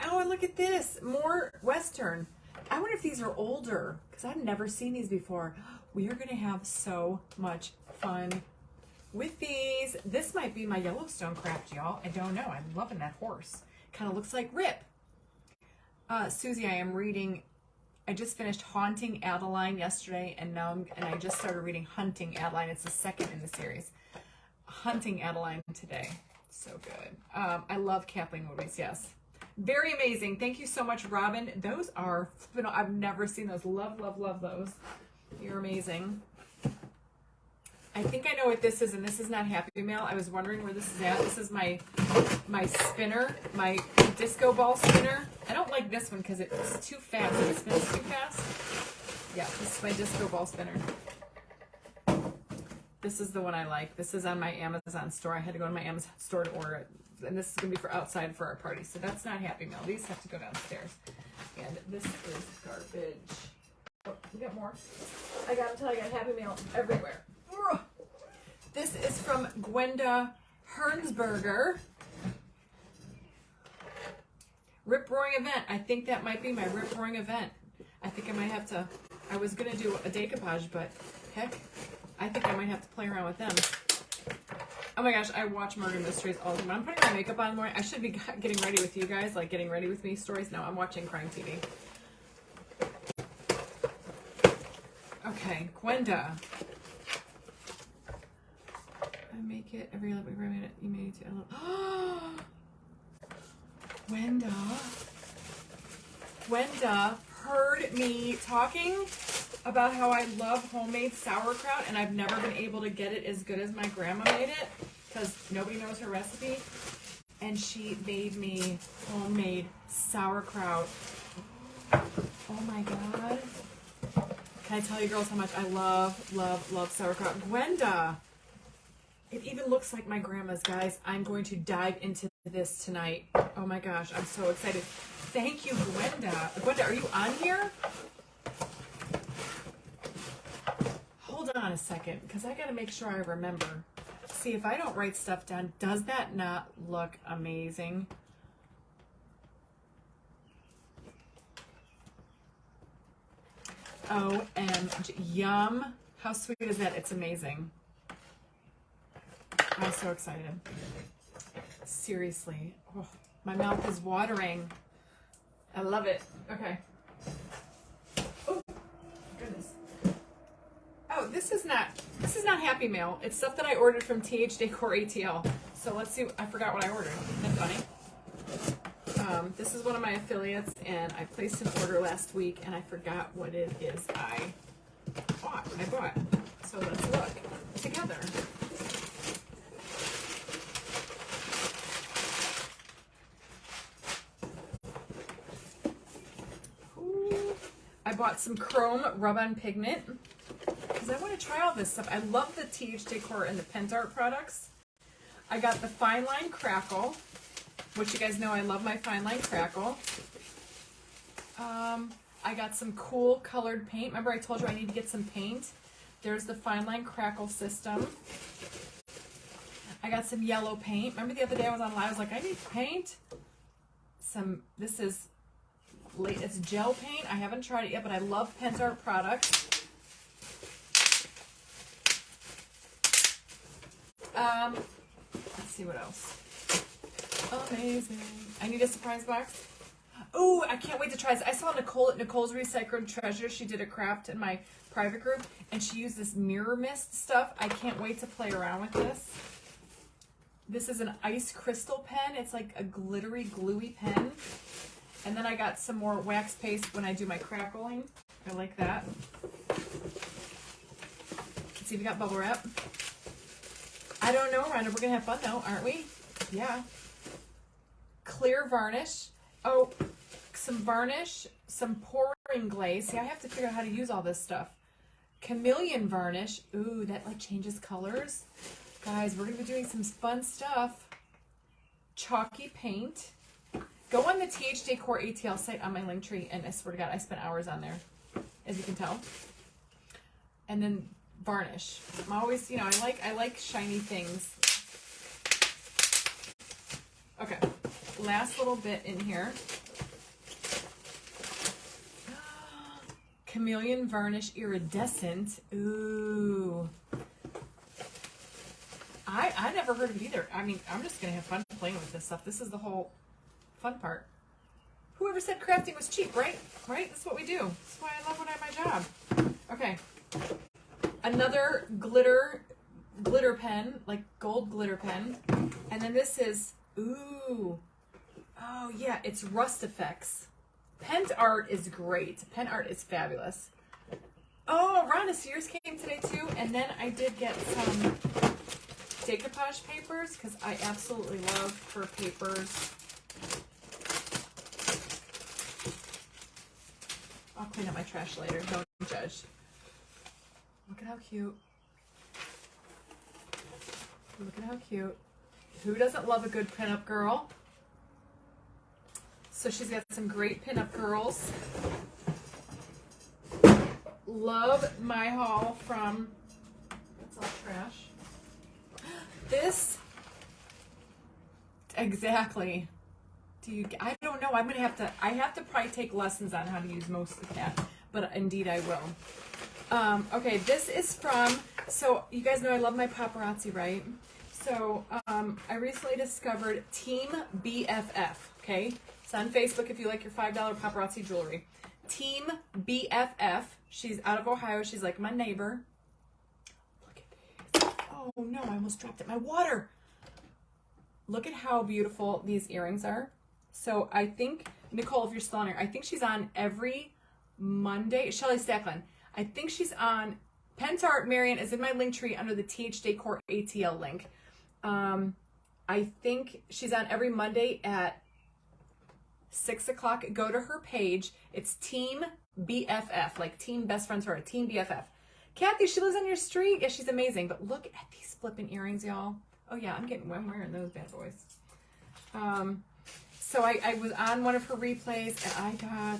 Oh, and look at this. More Western. I wonder if these are older because I've never seen these before. We are going to have so much fun with these. This might be my Yellowstone craft, y'all. I don't know. I'm loving that horse. Kind of looks like Rip. Susie, I am reading. I just finished Haunting Adeline yesterday, and I just started reading Hunting Adeline. It's the second in the series. Hunting Adeline today. So good. I love Kathleen Woodward. Yes. Very amazing. Thank you so much, Robin. Those are, I've never seen those. Love, love, love those. You're amazing. I think I know what this is, and this is not Happy Mail. I was wondering where this is at. This is my spinner, my disco ball spinner. I don't like this one because it's too fast. It spins too fast. Yeah, this is my disco ball spinner. This is the one I like. This is on my Amazon store. I had to go to my Amazon store to order it. And this is going to be for outside for our party. So that's not Happy Mail. These have to go downstairs. And this is garbage. Oh, we got more. I got to tell you, I got Happy Mail everywhere. Ugh. This is from Gwenda Hernsberger. Rip Roaring Event. I think that might be my Rip Roaring Event. I think I might have to. I was going to do a decoupage, but heck, I think I might have to play around with them. Oh my gosh, I watch murder mysteries all the time. I'm putting my makeup on in the morning. I should be getting ready with you guys, like getting ready with me stories. No, I'm watching crime TV. Okay, Gwenda. I make it every minute. You made it. Gwenda heard me talking about how I love homemade sauerkraut, and I've never been able to get it as good as my grandma made it because nobody knows her recipe. And she made me homemade sauerkraut. Oh my God. Can I tell you girls how much I love, love, love sauerkraut? Gwenda. It even looks like my grandma's, guys. I'm going to dive into this tonight. Oh my gosh, I'm so excited. Thank you, Gwenda. Gwenda, are you on here? Hold on a second, because I got to make sure I remember. See, if I don't write stuff down, does that not look amazing? OMG, yum. How sweet is that? It's amazing. I'm so excited. Seriously. Oh, my mouth is watering. I love it. Okay. Oh, goodness. Oh, this is not Happy Mail. It's stuff that I ordered from TH Decor ATL. So let's see. I forgot what I ordered. Isn't that funny? This is one of my affiliates, and I placed an order last week, and I forgot what it is I bought. So let's look together. Ooh. I bought some chrome rub-on pigment because I want to try all this stuff. I love the TH Decor and the Pentart products. I got the Fine Line Crackle, which you guys know I love my Fine Line Crackle. I got some cool colored paint. Remember I told you I need to get some paint? There's the Fine Line Crackle system. I got some yellow paint. Remember the other day I was on live, I was like, I need paint. This is it's gel paint. I haven't tried it yet, but I love Pentart products. Let's see what else. Amazing. I need a surprise box. Oh, I can't wait to try this. I saw Nicole at Nicole's Recycled Treasure. She did a craft in my private group, and she used this mirror mist stuff. I can't wait to play around with this. This is an ice crystal pen. It's like a glittery, gluey pen. And then I got some more wax paste when I do my crackling. I like that. Let's see if we got bubble wrap. I don't know, Rhonda. We're going to have fun, though, aren't we? Yeah. Clear varnish. Oh, some varnish, some pouring glaze. See, I have to figure out how to use all this stuff. Chameleon varnish. Ooh, that like changes colors. Guys, we're going to be doing some fun stuff. Chalky paint. Go on the TH Decor ATL site on my link tree, and I swear to God, I spent hours on there, as you can tell. And then varnish. I'm always, you know, I like shiny things. Okay, last little bit in here. Chameleon varnish iridescent. Ooh. I never heard of it either. I mean, I'm just gonna have fun playing with this stuff. This is the whole fun part. Whoever said crafting was cheap, right? Right? That's what we do. That's why I love when I have my job. Okay. Another glitter pen, like gold glitter pen. And then this is, ooh. Oh yeah, it's Rust Effects. Pentart is great. Pentart is fabulous. Oh, Rhonda Sears came today too. And then I did get some decoupage papers because I absolutely love fur papers. I'll clean up my trash later. Don't judge. Look at how cute. Look at how cute. Who doesn't love a good pinup girl? So she's got some great pinup girls. Love my haul from, that's all trash. This, exactly. I don't know. I have to probably take lessons on how to use most of that, but indeed I will. Okay, this is from, so you guys know I love my paparazzi, right? So I recently discovered Team BFF, okay? It's on Facebook if you like your $5 paparazzi jewelry. Team BFF. She's out of Ohio. She's like my neighbor. Look at this. Oh no, I almost dropped it. My water. Look at how beautiful these earrings are. So I think, Nicole, if you're still on here, I think she's on every Monday. Shelly Stacklin. I think she's on Pentart. Marion is in my link tree under the TH Decor ATL link. I think she's on every Monday at 6 o'clock. Go to her page. It's Team BFF, like Team Best Friends for Team BFF. Kathy, she lives on your street. Yeah, she's amazing. But look at these flipping earrings, y'all. Oh yeah, I'm wearing those bad boys. So I was on one of her replays and I got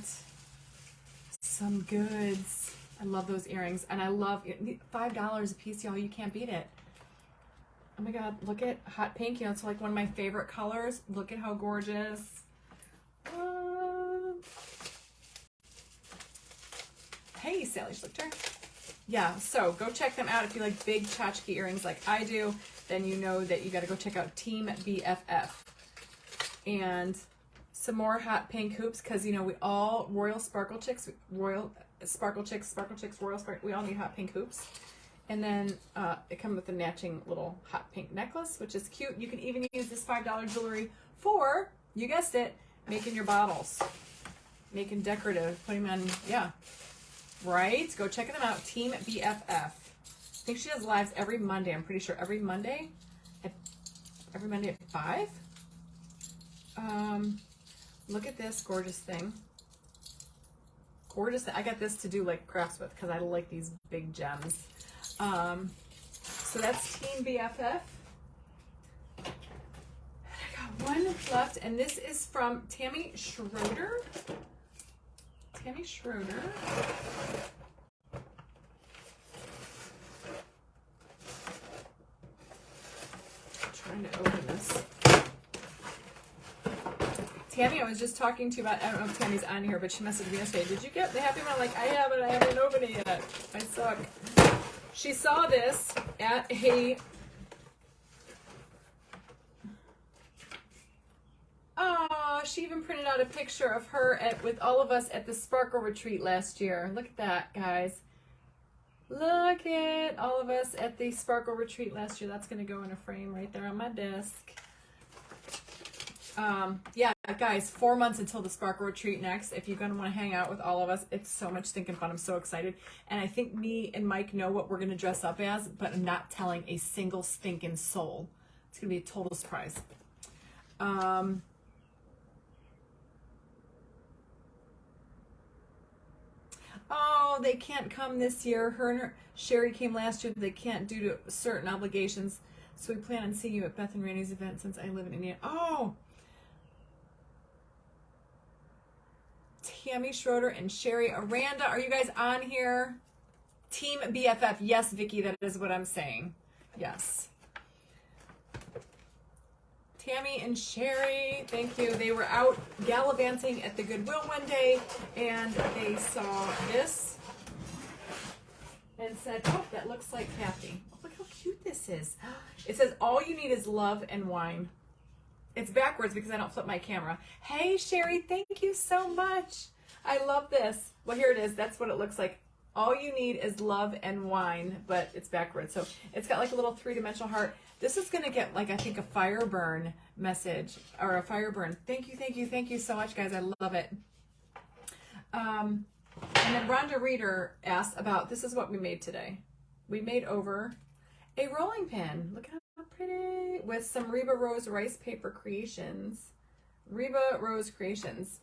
some goods. I love those earrings, and I love $5 a piece, y'all. You can't beat it. Oh my God, look at hot pink. You know, it's like one of my favorite colors. Look at how gorgeous. Hey, Sally Schlichter. Yeah, so go check them out if you like big tchotchke earrings like I do. Then you know that you got to go check out Team BFF. And some more hot pink hoops because, you know, we all, Royal Sparkle Chicks, we all need hot pink hoops. And then it comes with a matching little hot pink necklace, which is cute. You can even use this $5 jewelry for, you guessed it, making your bottles. Making decorative, putting them on, yeah. Right? Go check them out. Team BFF. I think she does lives every Monday. I'm pretty sure every Monday at 5. Look at this gorgeous thing. Gorgeous. I got this to do like crafts with because I like these big gems. So that's Team BFF. I got one left, and this is from Tammy Schroeder. Tammy Schroeder. I'm trying to open this. Tammy, I was just talking to you about, I don't know if Tammy's on here, but she messaged me yesterday. Did you get the Happy Mail? Like, I haven't opened it yet. I suck. She saw this at a, oh, she even printed out a picture of her with all of us at the Sparkle Retreat last year. Look at that, guys. Look at all of us at the Sparkle Retreat last year. That's going to go in a frame right there on my desk. Yeah, guys, 4 months until the Sparkle Retreat next. If you're going to want to hang out with all of us, it's so much stinking fun. I'm so excited. And I think me and Mike know what we're going to dress up as, but I'm not telling a single stinking soul. It's going to be a total surprise. Oh, they can't come this year. Sherry came last year. They can't due to certain obligations. So we plan on seeing you at Beth and Randy's event since I live in Indiana. Oh! Tammy Schroeder and Sherry Aranda, are you guys on here? Team BFF. Yes, Vicky, that is what I'm saying. Yes. Tammy and Sherry, thank you. They were out gallivanting at the Goodwill one day, and they saw this and said, oh, that looks like Kathy. Oh, look how cute this is. It says, all you need is love and wine. It's backwards because I don't flip my camera. Hey, Sherry, thank you so much. I love this. Well, here it is. That's what it looks like. All you need is love and wine, but it's backwards. So it's got like a little 3-dimensional heart. This is going to get like, I think, a fire burn message or a fire burn. Thank you so much, guys. I love it. And then Rhonda Reeder asked about, this is what we made today. We made over a rolling pin. Look how pretty. With some Reba Rose Rice Paper Creations. Reba Rose Creations.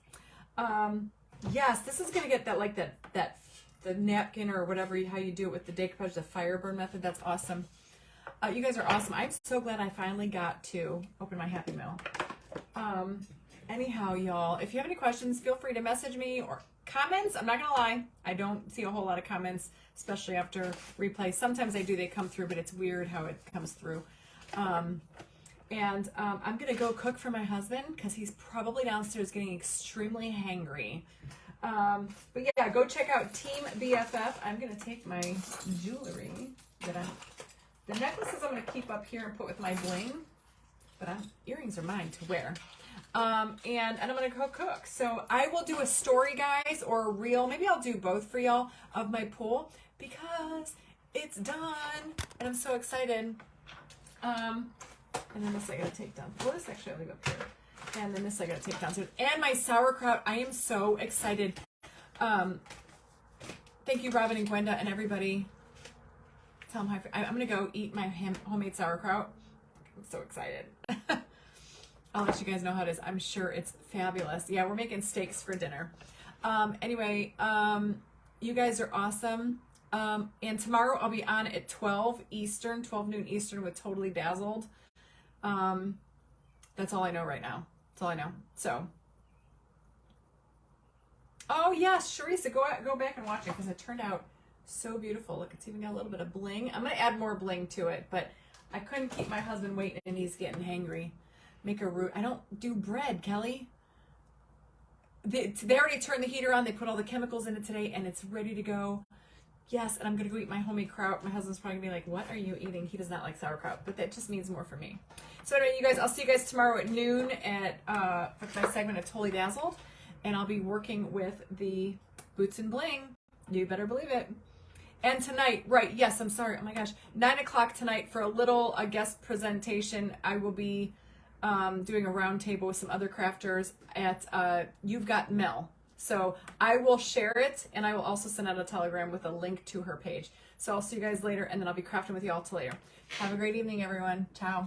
Yes, this is going to get that, like the napkin or whatever, how you do it with the decoupage, the fire burn method. That's awesome. You guys are awesome. I'm so glad I finally got to open my Happy Mail. Anyhow, y'all, if you have any questions, feel free to message me or comments. I'm not going to lie. I don't see a whole lot of comments, especially after replay. Sometimes I do. They come through, but it's weird how it comes through. I'm going to go cook for my husband because he's probably downstairs getting extremely hangry. But yeah, go check out Team BFF. I'm going to take my jewelry the necklaces I'm going to keep up here and put with my bling, but earrings are mine to wear. And I'm going to go cook. So I will do a story, guys, or a reel. Maybe I'll do both for y'all of my pool because it's done and I'm so excited. And then this I got to take down. Well, this actually I'll leave up here. And then this I got to take down. And my sauerkraut. I am so excited. Thank you, Robin and Gwenda and everybody. Tell them how I'm going to go eat my homemade sauerkraut. I'm so excited. I'll let you guys know how it is. I'm sure it's fabulous. Yeah, we're making steaks for dinner. Anyway, you guys are awesome. And tomorrow I'll be on at 12 noon Eastern with Totally Dazzled. That's all I know right now. That's all I know. So, oh yes, Sharisa, go back and watch it because it turned out so beautiful. Look, it's even got a little bit of bling. I'm gonna add more bling to it, but I couldn't keep my husband waiting and he's getting hangry. Make a roux. I don't do bread, Kelly. They already turned the heater on. They put all the chemicals in it today and it's ready to go. Yes, and I'm going to go eat my homemade kraut. My husband's probably going to be like, what are you eating? He does not like sauerkraut, but that just means more for me. So anyway, you guys, I'll see you guys tomorrow at noon for my segment of Totally Dazzled. And I'll be working with the Boots and Bling. You better believe it. And tonight, right, yes, I'm sorry. Oh my gosh. 9 o'clock tonight for a little guest presentation. I will be doing a round table with some other crafters at You've Got Mel. So I will share it, and I will also send out a telegram with a link to her page. So I'll see you guys later, and then I'll be crafting with you all till later. Have a great evening, everyone. Ciao.